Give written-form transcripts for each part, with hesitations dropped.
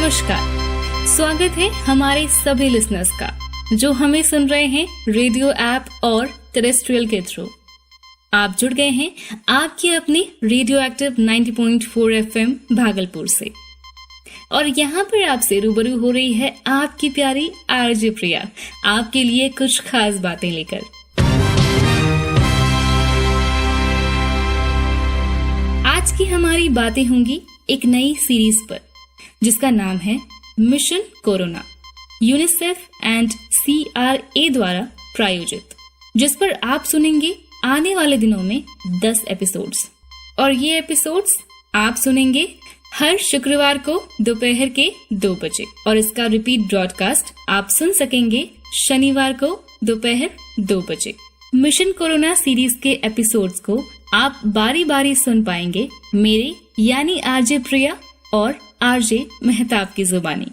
नमस्कार, स्वागत है हमारे सभी लिसनर्स का जो हमें सुन रहे हैं रेडियो ऐप और टेरेस्ट्रियल के थ्रू। आप जुड़ गए हैं आपकी अपनी रेडियो एक्टिव 90.4 FM भागलपुर से और यहाँ पर आपसे रूबरू हो रही है आपकी प्यारी आरजे प्रिया, आपके लिए कुछ खास बातें लेकर। आज की हमारी बातें होंगी एक नई सीरीज पर जिसका नाम है mission corona, UNICEF and CRA द्वारा प्रायोजित, जिस पर आप सुनेंगे आने वाले दिनों में 10 एपिसोड्स। और ये एपिसोड्स आप सुनेंगे हर शुक्रवार को दोपहर के 2 बजे और इसका रिपीट ब्रॉडकास्ट आप सुन सकेंगे शनिवार को दोपहर 2 बजे। मिशन कोरोना सीरीज के एपिसोड्स को आप बारी बारी सुन पाएंगे मेरे यानी आरजे प्रिया और आरजे मेहताब की जुबानी।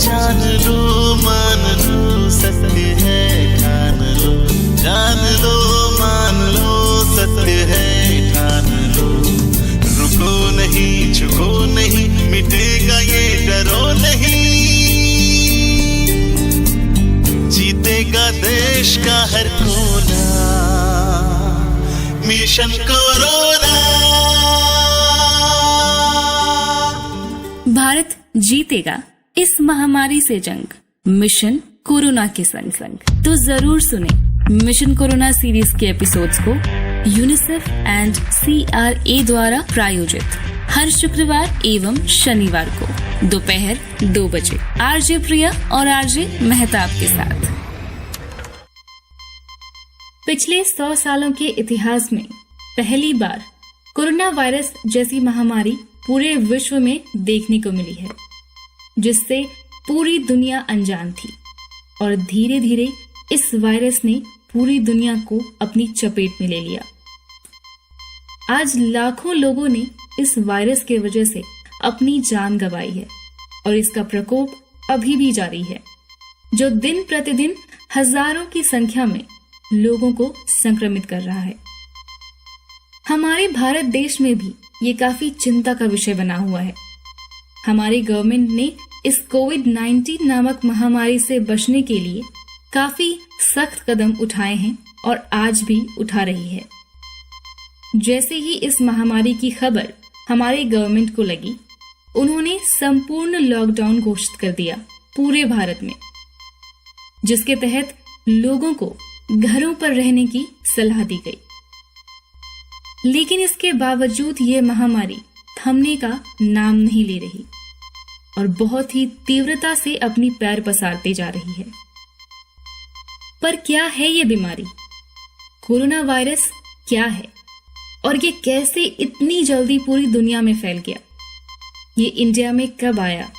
जान लो मान लो सत्य है ठान लो, जान लो मान लो सत्य है ठान लो, रुको नहीं झुको नहीं मिटेगा ये डरो नहीं, जीतेगा देश का हर कोना मिशन कोरोना। भारत जीतेगा इस महामारी से जंग मिशन कोरोना के संग संग। तो जरूर सुने मिशन कोरोना सीरीज के एपिसोड्स को यूनिसेफ एंड CRA द्वारा प्रायोजित हर शुक्रवार एवं शनिवार को दोपहर 2 बजे आरजे प्रिया और आरजे मेहताब के साथ। पिछले 100 सालों के इतिहास में पहली बार कोरोना वायरस जैसी महामारी पूरे विश्व में देखने को मिली है, जिससे पूरी दुनिया अनजान थी और धीरे धीरे इस वायरस ने पूरी दुनिया को अपनी चपेट में ले लिया। आज लाखों लोगों ने इस वायरस के वजह से अपनी जान गंवाई है और इसका प्रकोप अभी भी जारी है, जो दिन प्रतिदिन हजारों की संख्या में लोगों को संक्रमित कर रहा है। हमारे भारत देश में भी ये काफी चिंता का विषय बना हुआ है। हमारी गवर्नमेंट ने इस कोविड-19 नामक महामारी से बचने के लिए काफी सख्त कदम उठाए हैं और आज भी उठा रही है। जैसे ही इस महामारी की खबर हमारे गवर्नमेंट को लगी, उन्होंने संपूर्ण लॉकडाउन घोषित कर दिया पूरे भारत में, जिसके तहत लोगों को घरों पर रहने की सलाह दी गई। लेकिन इसके बावजूद ये महामारी थमने का नाम नहीं ले रही और बहुत ही तीव्रता से अपनी पैर पसारते जा रही है। पर क्या है ये बीमारी? कोरोना वायरस क्या है और ये कैसे इतनी जल्दी पूरी दुनिया में फैल गया? ये इंडिया में कब आया?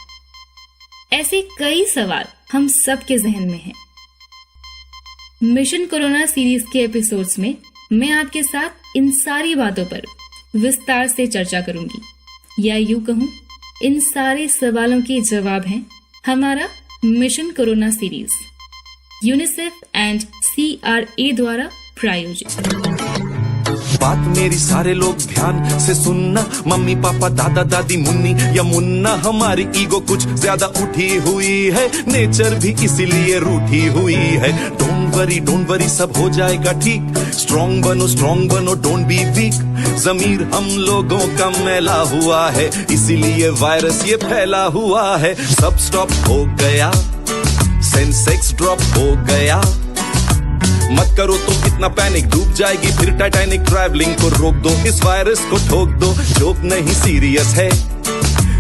ऐसे कई सवाल हम सबके जहन में हैं। मिशन कोरोना सीरीज के एपिसोड्स में मैं आपके साथ इन सारी बातों पर विस्तार से चर्चा करूंगी, या यूं कहूं इन सारे सवालों के जवाब हैं हमारा mission corona series UNICEF and CRA द्वारा प्रायोजित। बात मेरी सारे लोग ध्यान से सुनना, मम्मी पापा दादा दादी मुन्नी या मुन्ना, हमारी ईगो कुछ ज्यादा उठी हुई है, नेचर भी इसीलिए रूठी हुई है। डोंट वरी सब हो जाएगा ठीक, स्ट्रॉन्ग बनो डोंट बी वीक, जमीर हम लोगों का मैला हुआ है, इसीलिए वायरस ये फैला हुआ है। सब स्टॉप हो गया, सेंसेक्स ड्रॉप हो गया, मत करो तो कितना पैनिक, डूब जाएगी फिर टाइटैनिक, ट्रैवलिंग को रोक दो, इस वायरस को ठोक दो, जोक नहीं सीरियस है,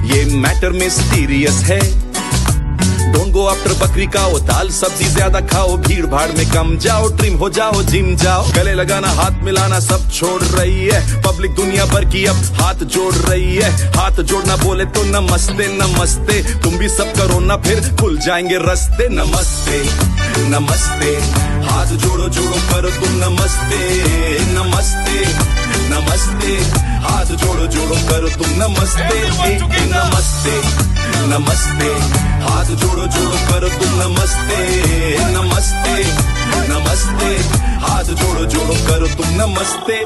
ये मैटर मिस्टीरियस है। डोंट गो आफ्टर बकरी खाओ, दाल सब्जी ज्यादा खाओ, भीड़ भाड़ में कम जाओ, ट्रिम हो जाओ, जिम जाओ, गले लगाना हाथ मिलाना सब छोड़ रही है, पब्लिक दुनिया भर की अब हाथ जोड़ रही है। हाथ जोड़ना बोले तो नमस्ते नमस्ते, तुम भी सब करो ना फिर खुल जाएंगे रास्ते। नमस्ते नमस्ते, हाथ जोड़ो जोड़ो करो तुम नमस्ते नमस्ते नमस्ते, हाथ जोड़ो जोड़ो करो तुम नमस्ते नमस्ते नमस्ते, हाथ जोड़ो जोड़ो करो तुम नमस्ते नमस्ते नमस्ते, हाथ जोड़ो जोड़ो करो तुम नमस्ते।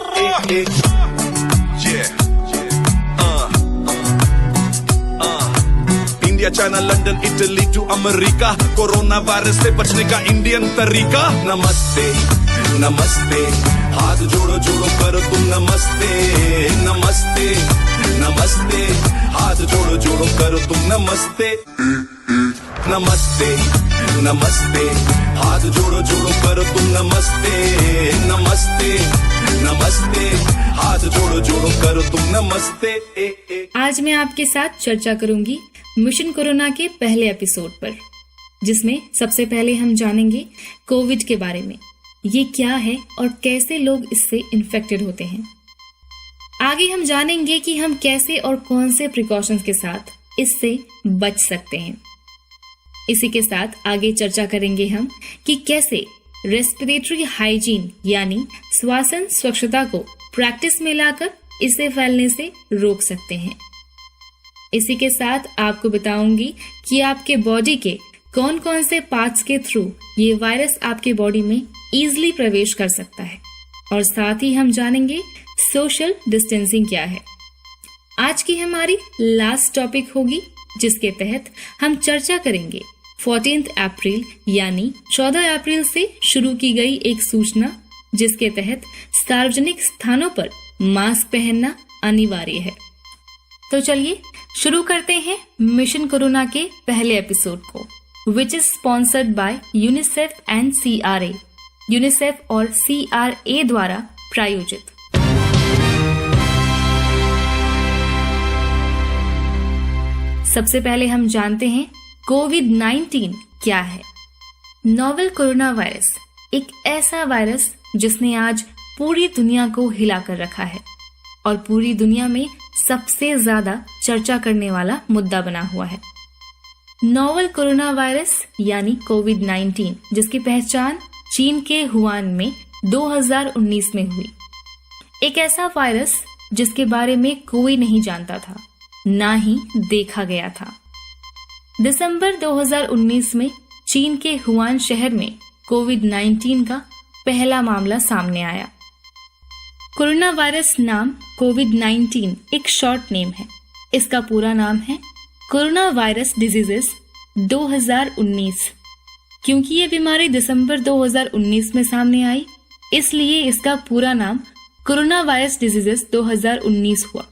India China London Italy to America, corona virus से बचने का इंडियन तरीका। नमस्ते नमस्ते, हाथ जोड़ो जोड़ो करो तुम नमस्ते नमस्ते नमस्ते, हाथ जोड़ो जोड़ो करो तुम नमस्ते नमस्ते नमस्ते, हाथ जोड़ो जोड़ो करो तुम नमस्ते नमस्ते नमस्ते, हाथ जोड़ो जोड़ो करो तुम नमस्ते। आज मैं आपके साथ चर्चा करूंगी मिशन कोरोना के पहले एपिसोड पर, जिसमें सबसे पहले हम जानेंगे कोविड के बारे में, ये क्या है और कैसे लोग इससे इन्फेक्टेड होते हैं। आगे हम जानेंगे कि हम कैसे और कौन से प्रिकॉशंस के साथ इससे बच सकते हैं। इसी के साथ आगे चर्चा करेंगे हम कि कैसे रेस्पिरेटरी हाइजीन यानी श्वसन स्वच्छता को प्रैक्टिस में लाकर इसे फैलने से रोक सकते हैं। इसी के साथ आपको बताऊंगी कि आपके बॉडी के कौन कौन से पार्ट्स के थ्रू ये वायरस आपके बॉडी में इजीली प्रवेश कर सकता है, और साथ ही हम जानेंगे सोशल डिस्टेंसिंग क्या है। आज की हमारी लास्ट टॉपिक होगी, जिसके तहत हम चर्चा करेंगे 14 अप्रैल यानी 14 अप्रैल से शुरू की गई एक सूचना, जिसके तहत सार्वजनिक स्थानों पर मास्क पहनना अनिवार्य है। तो चलिए शुरू करते हैं मिशन कोरोना के पहले एपिसोड को, which is sponsored by UNICEF and CRA, UNICEF और CRA द्वारा प्रायोजित। सबसे पहले हम जानते हैं कोविड-19 क्या है। नोवेल कोरोना वायरस एक ऐसा वायरस जिसने आज पूरी दुनिया को हिलाकर रखा है और पूरी दुनिया में सबसे ज्यादा चर्चा करने वाला मुद्दा बना हुआ है। नोवेल कोरोना वायरस यानी कोविड-19, जिसकी पहचान चीन के हुआन में 2019 में हुई। एक ऐसा वायरस जिसके बारे में कोई नहीं जानता था, ना ही देखा गया था। दिसंबर 2019 में चीन के हुआन शहर में कोविड-19 का पहला मामला सामने आया। कोरोना वायरस नाम कोविड-19 एक शॉर्ट नेम है। इसका पूरा नाम है कोरोना वायरस डिजीजेस 2019। क्योंकि ये बीमारी दिसंबर 2019 में सामने आई, इसलिए इसका पूरा नाम कोरोना वायरस डिजीजेस 2019 हुआ।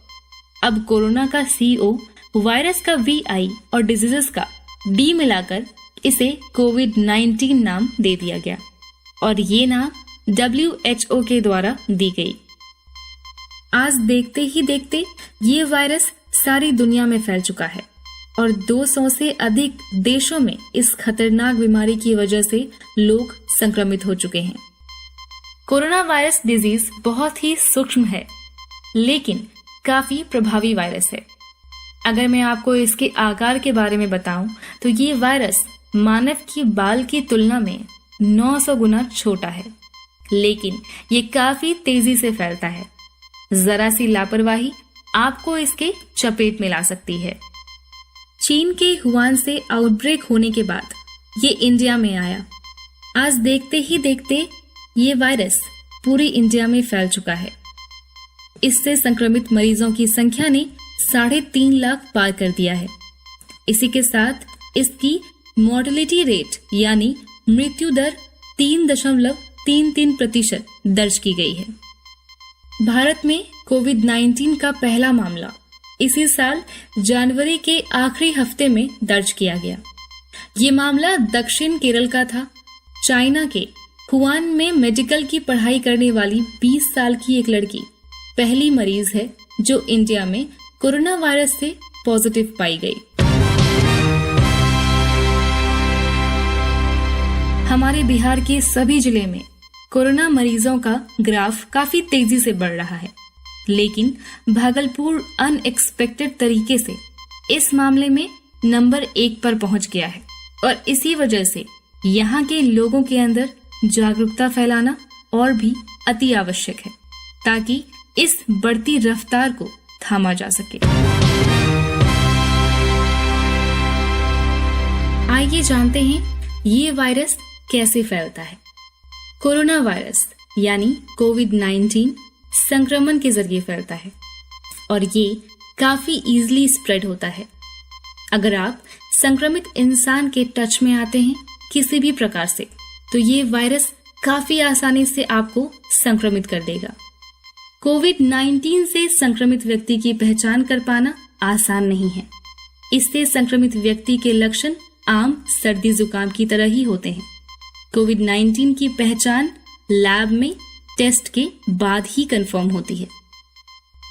अब कोरोना का CO, वायरस का VI और डिजीजेस का D मिलाकर इसे कोविड-19 नाम दे दिया गया और ये नाम WHO के द्वारा दी गई। आज देखते ही देखते ये वायरस सारी दुनिया में फैल चुका है और 200 से अधिक देशों में इस खतरनाक बीमारी की वजह से लोग संक्रमित हो चुके हैं। कोरोना वायरस डिजीज बहुत ही सूक्ष्म है, लेकिन काफी प्रभावी वायरस है। अगर मैं आपको इसके आकार के बारे में बताऊं तो ये वायरस मानव की बाल की तुलना में 900 गुना छोटा है, लेकिन ये काफी तेजी से फैलता है। जरा सी लापरवाही आपको इसके चपेट में ला सकती है। चीन के हुआन से आउटब्रेक होने के बाद ये इंडिया में आया। आज देखते ही देखते ये वायरस पूरी इंडिया में फैल चुका है। इससे संक्रमित मरीजों की संख्या ने 3.5 लाख पार कर दिया है। इसी के साथ इसकी मॉर्टेलिटी रेट यानी मृत्यु दर 3.33% दर्ज की गई है। भारत में कोविड-19 का पहला मामला इसी साल जनवरी के आखिरी हफ्ते में दर्ज किया गया। ये मामला दक्षिण केरल का था। चाइना के हुआन में मेडिकल की पढ़ाई करने वाली 20 साल की एक लड़की पहली मरीज है जो इंडिया में कोरोना वायरस से पॉजिटिव पाई गई। हमारे बिहार के सभी जिले में कोरोना मरीजों का ग्राफ काफी तेजी से बढ़ रहा है, लेकिन भागलपुर अनएक्सपेक्टेड तरीके से इस मामले में नंबर 1 पर पहुंच गया है और इसी वजह से यहाँ के लोगों के अंदर जागरूकता फैलाना और भी अति आवश्यक है, ताकि इस बढ़ती रफ्तार को थामा जा सके। आइए जानते हैं ये वायरस कैसे फैलता है। कोरोना वायरस यानी कोविड-19 संक्रमण के जरिए फैलता है और ये काफी इजीली स्प्रेड होता है। अगर आप संक्रमित इंसान के टच में आते हैं किसी भी प्रकार से, तो ये वायरस काफी आसानी से आपको संक्रमित कर देगा। कोविड-19 से संक्रमित व्यक्ति की पहचान कर पाना आसान नहीं है। इससे संक्रमित व्यक्ति के लक्षण आम सर्दी जुकाम की तरह ही होते हैं। कोविड-19 की पहचान लैब में टेस्ट के बाद ही कंफर्म होती है।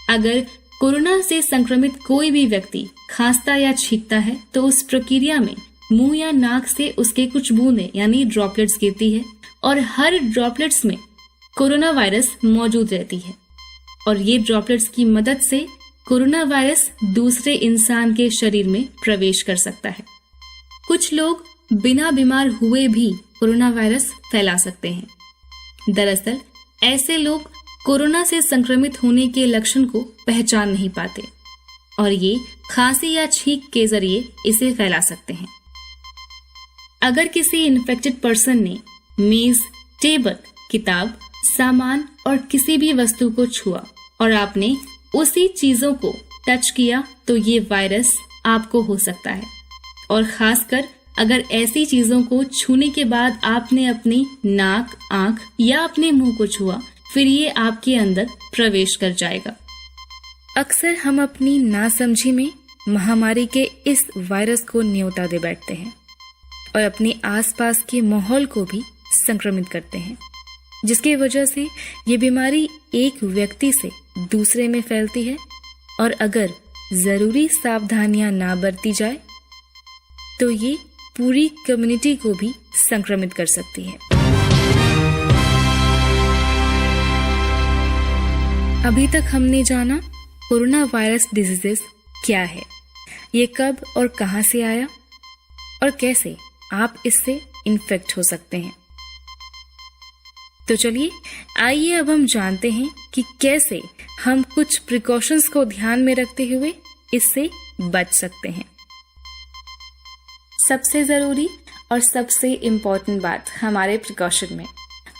अगर कोरोना से संक्रमित कोई भी व्यक्ति खांसता या छींकता है तो उस प्रक्रिया में मुंह या नाक से उसके कुछ बूंदें यानी ड्रॉपलेट्स गिरती है और हर ड्रॉपलेट्स में कोरोना वायरस मौजूद रहती है और ये ड्रॉपलेट्स की मदद से कोरोना वायरस दूसरे इंसान के शरीर में प्रवेश कर सकता है। कुछ लोग बिना बीमार हुए भी कोरोना वायरस फैला सकते हैं। दरअसल ऐसे लोग कोरोना से संक्रमित होने के लक्षण को पहचान नहीं पाते और ये खांसी या छींक के जरिए इसे फैला सकते हैं। अगर किसी इन्फेक्टेड पर्सन ने मेज, टेबल, किताब, सामान और किसी भी वस्तु को छुआ और आपने उसी चीजों को टच किया तो ये वायरस आपको हो सकता है। और खासकर अगर ऐसी चीजों को छूने के बाद आपने अपनी नाक, आंख या अपने मुंह को छुआ, फिर ये आपके अंदर प्रवेश कर जाएगा। अक्सर हम अपनी नासमझी में महामारी के इस वायरस को न्योता दे बैठते हैं और अपने आसपास के माहौल को भी संक्रमित करते हैं, जिसकी वजह से ये बीमारी एक व्यक्ति से दूसरे में फैलती है और अगर जरूरी सावधानियां ना बरती जाए तो ये पूरी कम्युनिटी को भी संक्रमित कर सकती है। अभी तक हमने जाना कोरोना वायरस डिजीजेस क्या है, ये कब और कहां से आया और कैसे आप इससे इन्फेक्ट हो सकते हैं। तो चलिए आइए अब हम जानते हैं कि कैसे हम कुछ प्रिकॉशंस को ध्यान में रखते हुए इससे बच सकते हैं। सबसे जरूरी और सबसे इम्पोर्टेंट बात हमारे प्रिकॉशन में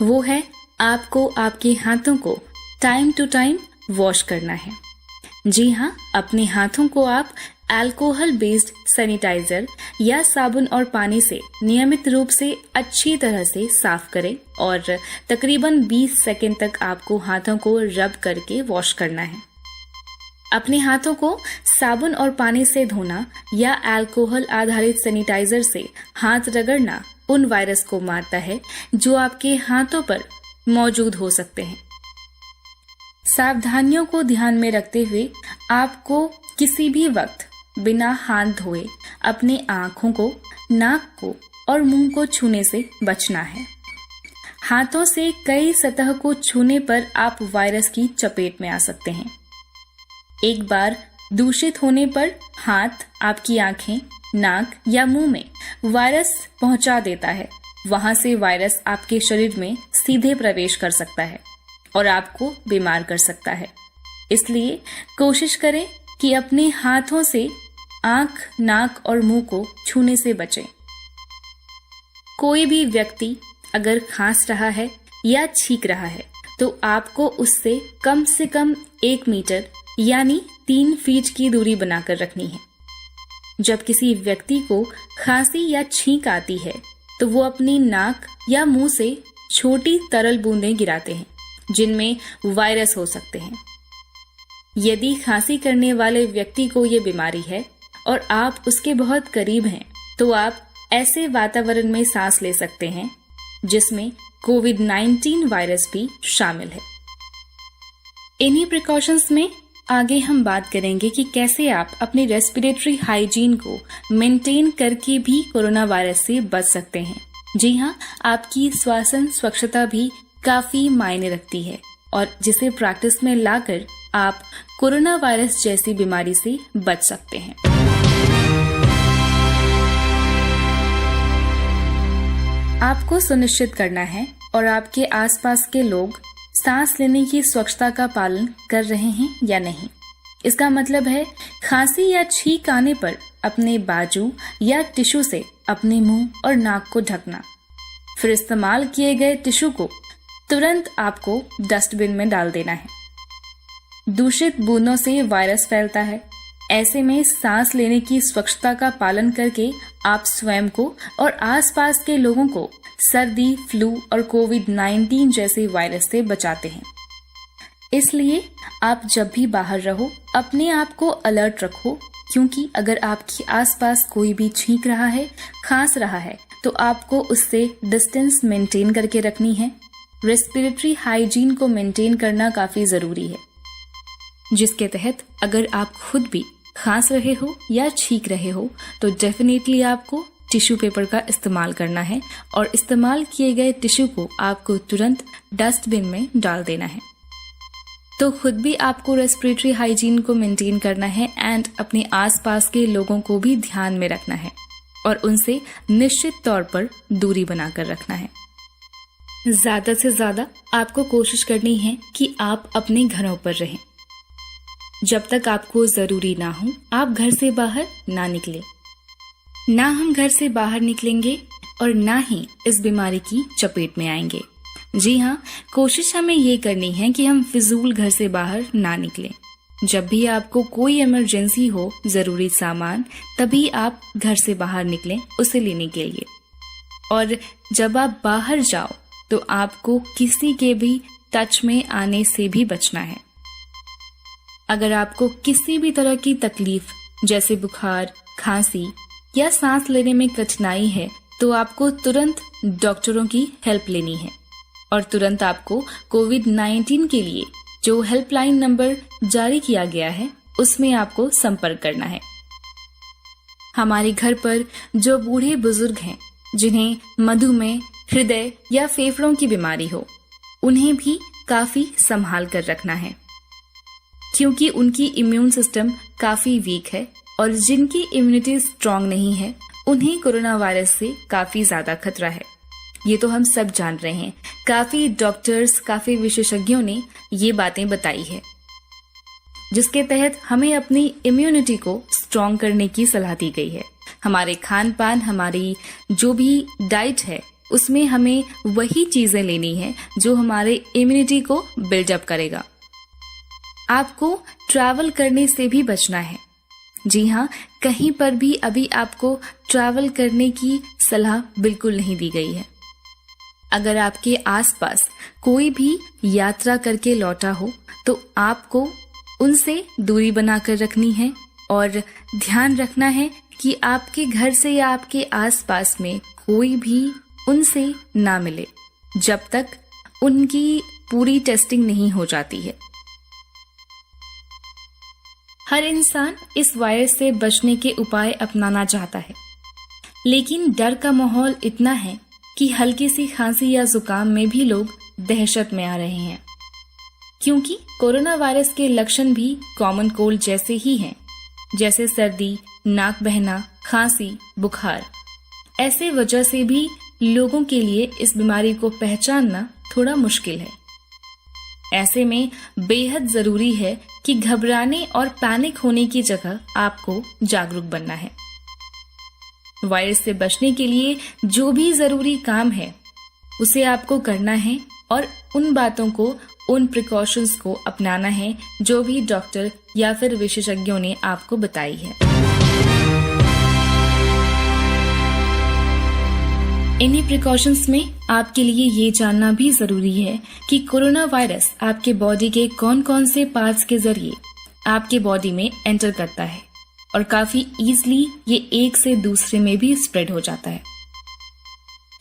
वो है आपको आपके हाथों को टाइम टू टाइम वॉश करना है। जी हाँ, अपने हाथों को आप अल्कोहल बेस्ड सैनिटाइजर या साबुन और पानी से नियमित रूप से अच्छी तरह से साफ करें और तकरीबन 20 सेकंड तक आपको हाथों को रब करके वॉश करना है। अपने हाथों को साबुन और पानी से धोना या अल्कोहल आधारित सैनिटाइजर से हाथ रगड़ना उन वायरस को मारता है जो आपके हाथों पर मौजूद हो सकते हैं। सावधानियों को ध्यान में रखते हुए आपको किसी भी वक्त बिना हाथ धोए अपने आंखों को, नाक को और मुंह को छूने से बचना है। हाथों से कई सतह को छूने पर आप वायरस की चपेट में आ सकते हैं। एक बार दूषित होने पर हाथ आपकी आंखें, नाक या मुंह में वायरस पहुंचा देता है। वहां से वायरस आपके शरीर में सीधे प्रवेश कर सकता है और आपको बीमार कर सकता है। इसलिए कोशिश करें कि अपने हाथों से आंख, नाक और मुंह को छूने से बचें। कोई भी व्यक्ति अगर खांस रहा है या छींक रहा है तो आपको उससे कम से कम 1 मीटर यानी 3 फीट की दूरी बनाकर रखनी है। जब किसी व्यक्ति को खांसी या छींक आती है तो वो अपनी नाक या मुंह से छोटी तरल बूंदें गिराते हैं जिनमें वायरस हो सकते हैं। यदि खांसी करने वाले व्यक्ति को ये बीमारी है और आप उसके बहुत करीब हैं तो आप ऐसे वातावरण में सांस ले सकते हैं जिसमें कोविड-19 वायरस भी शामिल है। इन्हीं प्रिकॉशंस में आगे हम बात करेंगे कि कैसे आप अपनी रेस्पिरेटरी हाइजीन को मेंटेन करके भी कोरोना वायरस से बच सकते हैं। जी हाँ, आपकी श्वसन स्वच्छता भी काफी मायने रखती है और जिसे प्रैक्टिस में लाकर आप कोरोना वायरस जैसी बीमारी से बच सकते हैं। आपको सुनिश्चित करना है और आपके आसपास के लोग सांस लेने की स्वच्छता का पालन कर रहे हैं या नहीं। इसका मतलब है खांसी या छींक आने पर अपने बाजू या टिश्यू से अपने मुंह और नाक को ढकना। फिर इस्तेमाल किए गए टिश्यू को तुरंत आपको डस्टबिन में डाल देना है। दूषित बूंदों से वायरस फैलता है ऐसे में सांस लेने की स्वच्छता का पालन करके आप स्वयं को और आसपास के लोगों को सर्दी, फ्लू और कोविड-19 जैसे वायरस से बचाते हैं। इसलिए आप जब भी बाहर रहो अपने आप को अलर्ट रखो, क्योंकि अगर आपके आसपास कोई भी छींक रहा है, खांस रहा है, तो आपको उससे डिस्टेंस मेंटेन करके रखनी है। रेस्पिरेटरी हाइजीन को मेंटेन करना काफी जरूरी है, जिसके तहत अगर आप खुद भी खांस रहे हो या छींक रहे हो तो डेफिनेटली आपको टिश्यू पेपर का इस्तेमाल करना है और इस्तेमाल किए गए टिश्यू को आपको तुरंत डस्टबिन में डाल देना है। तो खुद भी आपको रेस्पिरेटरी हाइजीन को मेंटेन करना है एंड अपने आसपास के लोगों को भी ध्यान में रखना है और उनसे निश्चित तौर पर दूरी बनाकर रखना है। ज्यादा से ज्यादा आपको कोशिश करनी है कि आप अपने घरों पर रहें। जब तक आपको जरूरी ना हो आप घर से बाहर ना निकलें। ना हम घर से बाहर निकलेंगे और ना ही इस बीमारी की चपेट में आएंगे। जी हाँ, कोशिश हमें ये करनी है कि हम फिजूल घर से बाहर ना निकलें। जब भी आपको कोई इमरजेंसी हो, जरूरी सामान, तभी आप घर से बाहर निकलें उसे लेने के लिए। और जब आप बाहर जाओ तो आपको किसी के भी टच में आने से भी बचना है। अगर आपको किसी भी तरह की तकलीफ जैसे बुखार, खांसी या सांस लेने में कठिनाई है तो आपको तुरंत डॉक्टरों की हेल्प लेनी है और तुरंत आपको कोविड-19 के लिए जो हेल्पलाइन नंबर जारी किया गया है उसमें आपको संपर्क करना है। हमारे घर पर जो बूढ़े बुजुर्ग हैं जिन्हें मधुमेह, हृदय या फेफड़ों की बीमारी हो, उन्हें भी काफी संभाल कर रखना है, क्योंकि उनकी इम्यून सिस्टम काफी वीक है और जिनकी इम्यूनिटी स्ट्रांग नहीं है उन्हें कोरोना वायरस से काफी ज्यादा खतरा है। ये तो हम सब जान रहे हैं। काफी डॉक्टर्स, काफी विशेषज्ञों ने ये बातें बताई है, जिसके तहत हमें अपनी इम्यूनिटी को स्ट्रांग करने की सलाह दी गई है। हमारे खान पान, हमारी जो भी डाइट है उसमें हमें वही चीजें लेनी है जो हमारे इम्यूनिटी को बिल्डअप करेगा। आपको ट्रैवल करने से भी बचना है। जी हाँ, कहीं पर भी अभी आपको ट्रैवल करने की सलाह बिल्कुल नहीं दी गई है। अगर आपके आसपास कोई भी यात्रा करके लौटा हो तो आपको उनसे दूरी बनाकर रखनी है और ध्यान रखना है कि आपके घर से या आपके आसपास में कोई भी उनसे ना मिले जब तक उनकी पूरी टेस्टिंग नहीं हो जाती है। हर इंसान इस वायरस से बचने के उपाय अपनाना चाहता है, लेकिन डर का माहौल इतना है कि हल्की सी खांसी या जुकाम में भी लोग दहशत में आ रहे हैं, क्योंकि कोरोना वायरस के लक्षण भी कॉमन कोल्ड जैसे ही हैं, जैसे सर्दी, नाक बहना, खांसी, बुखार। ऐसे वजह से भी लोगों के लिए इस बीमारी को पहचानना थोड़ा मुश्किल है। ऐसे में बेहद जरूरी है कि घबराने और पैनिक होने की जगह आपको जागरूक बनना है। वायरस से बचने के लिए जो भी जरूरी काम है उसे आपको करना है और उन बातों को, उन प्रिकॉशंस को अपनाना है जो भी डॉक्टर या फिर विशेषज्ञों ने आपको बताई है। इन्हीं प्रिकॉशंस में आपके लिए ये जानना भी जरूरी है कि कोरोना वायरस आपके बॉडी के कौन कौन से पार्ट्स के जरिए आपके बॉडी में एंटर करता है और काफी इजीली ये एक से दूसरे में भी स्प्रेड हो जाता है।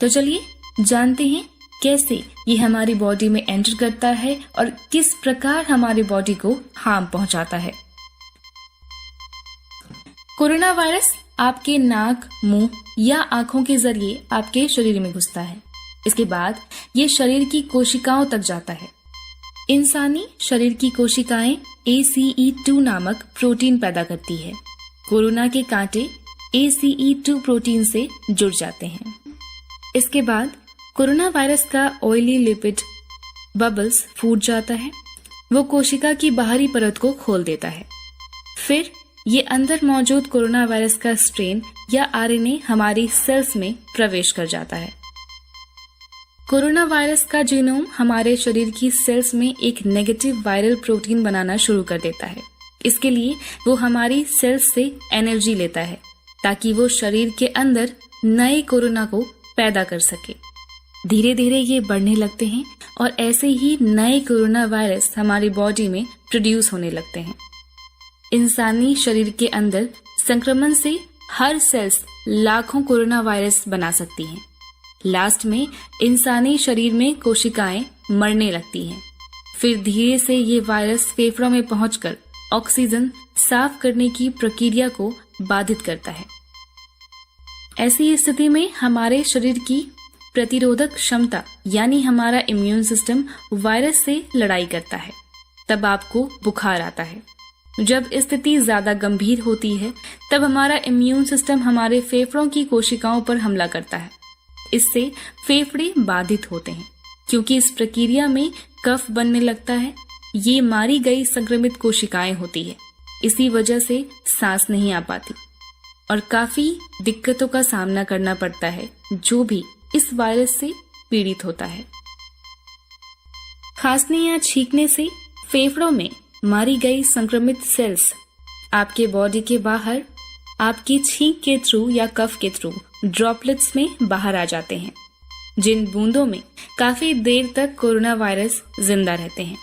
तो चलिए जानते हैं कैसे ये हमारी बॉडी में एंटर करता है और किस प्रकार हमारी बॉडी को हार्म पहुंचाता है। कोरोना वायरस आपके नाक, मुंह या आंखों के जरिए आपके शरीर में घुसता है। इसके बाद ये शरीर की कोशिकाओं तक जाता है। इंसानी शरीर की कोशिकाएं ACE2 नामक प्रोटीन पैदा करती है। कोरोना के कांटे ACE2 प्रोटीन से जुड़ जाते हैं। इसके बाद कोरोना वायरस का ऑयली लिपिड बबल्स फूट जाता है। वो कोशिका की बाहरी परत को खोल देता है। फिर ये अंदर मौजूद कोरोना वायरस का स्ट्रेन या RNA हमारी सेल्स में प्रवेश कर जाता है। कोरोना वायरस का जीनोम हमारे शरीर की सेल्स में एक नेगेटिव वायरल प्रोटीन बनाना शुरू कर देता है। इसके लिए वो हमारी सेल्स से एनर्जी लेता है ताकि वो शरीर के अंदर नए कोरोना को पैदा कर सके। धीरे धीरे ये बढ़ने लगते हैं और ऐसे ही नए कोरोना वायरस हमारी बॉडी में प्रोड्यूस होने लगते हैं। इंसानी शरीर के अंदर संक्रमण से हर सेल्स लाखों कोरोना वायरस बना सकती हैं। लास्ट में इंसानी शरीर में कोशिकाएं मरने लगती हैं। फिर धीरे से ये वायरस फेफड़ों में पहुंचकर ऑक्सीजन साफ करने की प्रक्रिया को बाधित करता है। ऐसी स्थिति में हमारे शरीर की प्रतिरोधक क्षमता यानी हमारा इम्यून सिस्टम वायरस से लड़ाई करता है। तब आपको बुखार आता है। जब स्थिति ज्यादा गंभीर होती है तब हमारा इम्यून सिस्टम हमारे फेफड़ों की कोशिकाओं पर हमला करता है। इससे फेफड़े बाधित होते हैं क्योंकि इस प्रक्रिया में कफ बनने लगता है। ये मारी गई संक्रमित कोशिकाएं होती है। इसी वजह से सांस नहीं आ पाती और काफी दिक्कतों का सामना करना पड़ता है जो भी इस वायरस से पीड़ित होता है। खांसने या छींकने से फेफड़ों में मारी गई संक्रमित सेल्स आपके बॉडी के बाहर आपकी छींक के थ्रू या कफ के थ्रू ड्रॉपलेट्स में बाहर आ जाते हैं, जिन बूंदों में काफी देर तक कोरोना वायरस जिंदा रहते हैं,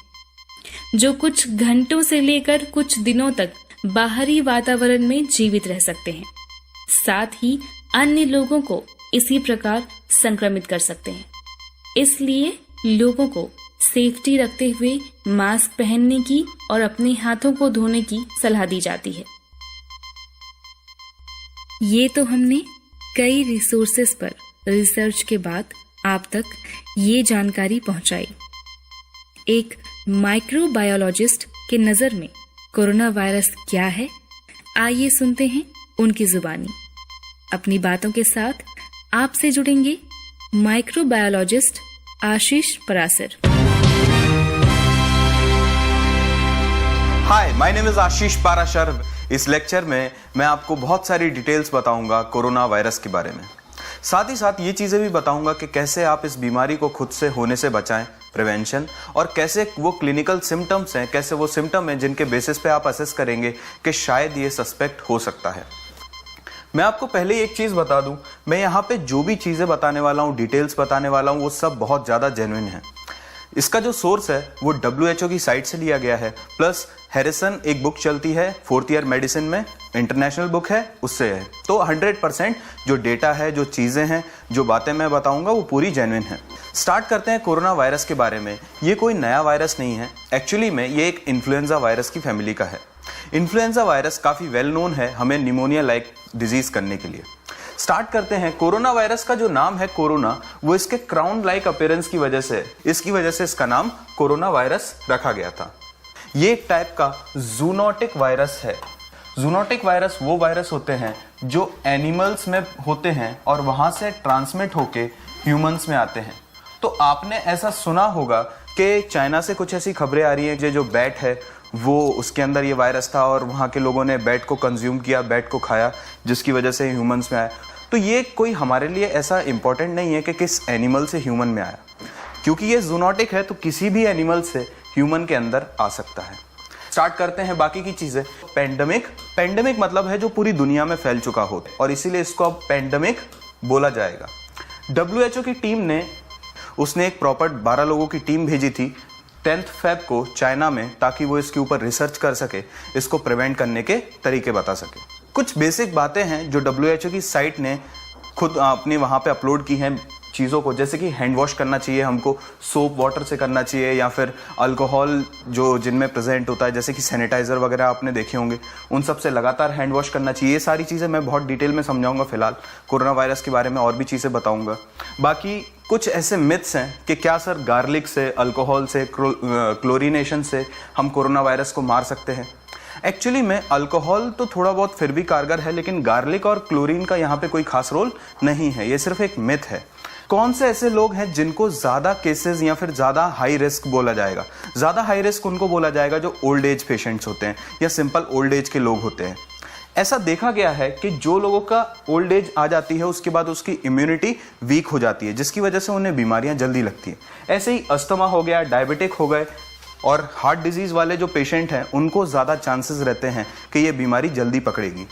जो कुछ घंटों से लेकर कुछ दिनों तक बाहरी वातावरण में जीवित रह सकते हैं। साथ ही अन्य लोगों को इसी प्रकार संक्रमित कर सकते हैं। इसलिए लोगों को सेफ्टी रखते हुए मास्क पहनने की और अपने हाथों को धोने की सलाह दी जाती है। ये तो हमने कई रिसोर्सेस पर रिसर्च के बाद आप तक ये जानकारी पहुंचाई। एक माइक्रोबायोलॉजिस्ट के नजर में कोरोना वायरस क्या है, आइए सुनते हैं उनकी जुबानी। अपनी बातों के साथ आपसे जुड़ेंगे microbiologist Ashish Parasar. Hi, my name is Ashish Parashar. इस लेक्चर में मैं आपको बहुत सारी डिटेल्स बताऊंगा कोरोना वायरस के बारे में। साथ ही साथ ये चीज़ें भी बताऊंगा कि कैसे आप इस बीमारी को खुद से होने से बचाएं, प्रिवेंशन, और कैसे वो क्लिनिकल सिम्टम्स हैं, कैसे वो सिम्टम हैं जिनके बेसिस पे आप असेस करेंगे कि शायद ये सस्पेक्ट हो सकता है। मैं आपको पहले एक चीज़ बता दूं, मैं यहाँ पे जो भी चीज़ें बताने वाला हूँ, डिटेल्स बताने वाला हूँ, वो सब बहुत ज़्यादा जेन्युइन है। इसका जो सोर्स है वो WHO की साइट से लिया गया है, प्लस हैरिसन एक बुक चलती है 4th ईयर मेडिसिन में, इंटरनेशनल बुक है, उससे है। तो 100% जो डेटा है, जो चीज़ें हैं, जो बातें मैं बताऊंगा वो पूरी जेन्युइन है। स्टार्ट करते हैं कोरोना वायरस के बारे में। ये कोई नया वायरस नहीं है, एक्चुअली में ये एक इन्फ्लुएंजा वायरस की फैमिली का है। इन्फ्लुएंजा वायरस काफ़ी वेल नोन है हमें निमोनिया लाइक डिजीज करने के लिए। स्टार्ट करते हैं। कोरोना वायरस का जो नाम है कोरोना, वो इसके क्राउन लाइक अपीयरेंस की वजह से, इसकी वजह से इसका नाम कोरोना वायरस रखा गया था। ये एक टाइप का जूनोटिक वायरस है। जूनोटिक वायरस वो वायरस होते हैं जो एनिमल्स में होते हैं और वहां से ट्रांसमिट होके ह्यूमंस में आते हैं। तो आपने ऐसा सुना होगा कि चाइना से कुछ ऐसी खबरें आ रही हैं कि जो बैट है वो उसके अंदर ये वायरस था और वहाँ के लोगों ने बैट को कंज्यूम किया, बैट को खाया, जिसकी वजह से ह्यूमंस में आया। तो ये कोई हमारे लिए ऐसा इंपॉर्टेंट नहीं है कि किस एनिमल से ह्यूमन में आया, क्योंकि ये जूनोटिक है तो किसी भी एनिमल से ह्यूमन के अंदर आ सकता है। स्टार्ट करते हैं बाकी की चीज़ें। पेंडेमिक मतलब है जो पूरी दुनिया में फैल चुका हो, और इसीलिए इसको अब पेंडेमिक बोला जाएगा। WHO की टीम ने उसने एक प्रॉपर 12 लोगों की टीम भेजी थी 10 फ़रवरी को चाइना में, ताकि वो इसके ऊपर रिसर्च कर सके, इसको प्रिवेंट करने के तरीके बता सके। कुछ बेसिक बातें हैं जो WHO की साइट ने खुद अपने वहाँ पे अपलोड की हैं चीज़ों को, जैसे कि हैंड वॉश करना चाहिए हमको, सोप वाटर से करना चाहिए, या फिर अल्कोहल जो जिनमें प्रेजेंट होता है जैसे कि सैनिटाइज़र वगैरह आपने देखे होंगे, उन सब से लगातार हैंड वॉश करना चाहिए। ये सारी चीज़ें मैं बहुत डिटेल में समझाऊंगा। फिलहाल कोरोना वायरस के बारे में और भी चीज़ें बताऊंगा। बाकी कुछ ऐसे मिथ्स हैं कि क्या सर गार्लिक से, अल्कोहल से, क्लोरीनेशन से हम कोरोना वायरस को मार सकते हैं। एक्चुअली में अल्कोहल तो थोड़ा बहुत फिर भी कारगर है, लेकिन गार्लिक और क्लोरीन का यहाँ पे कोई खास रोल नहीं है, ये सिर्फ एक मिथ है। कौन से ऐसे लोग हैं जिनको ज़्यादा केसेस या फिर ज़्यादा हाई रिस्क बोला जाएगा? ज़्यादा हाई रिस्क उनको बोला जाएगा जो ओल्ड एज पेशेंट्स होते हैं या सिंपल ओल्ड एज के लोग होते हैं। ऐसा देखा गया है कि जो लोगों का ओल्ड एज आ जाती है उसके बाद उसकी इम्यूनिटी वीक हो जाती है, जिसकी वजह से उन्हें बीमारियां जल्दी लगती हैं। ऐसे ही अस्थमा हो गया, डायबिटिक हो गए, और हार्ट डिजीज वाले जो पेशेंट हैं उनको ज़्यादा चांसेस रहते हैं कि ये बीमारी जल्दी पकड़ेगी।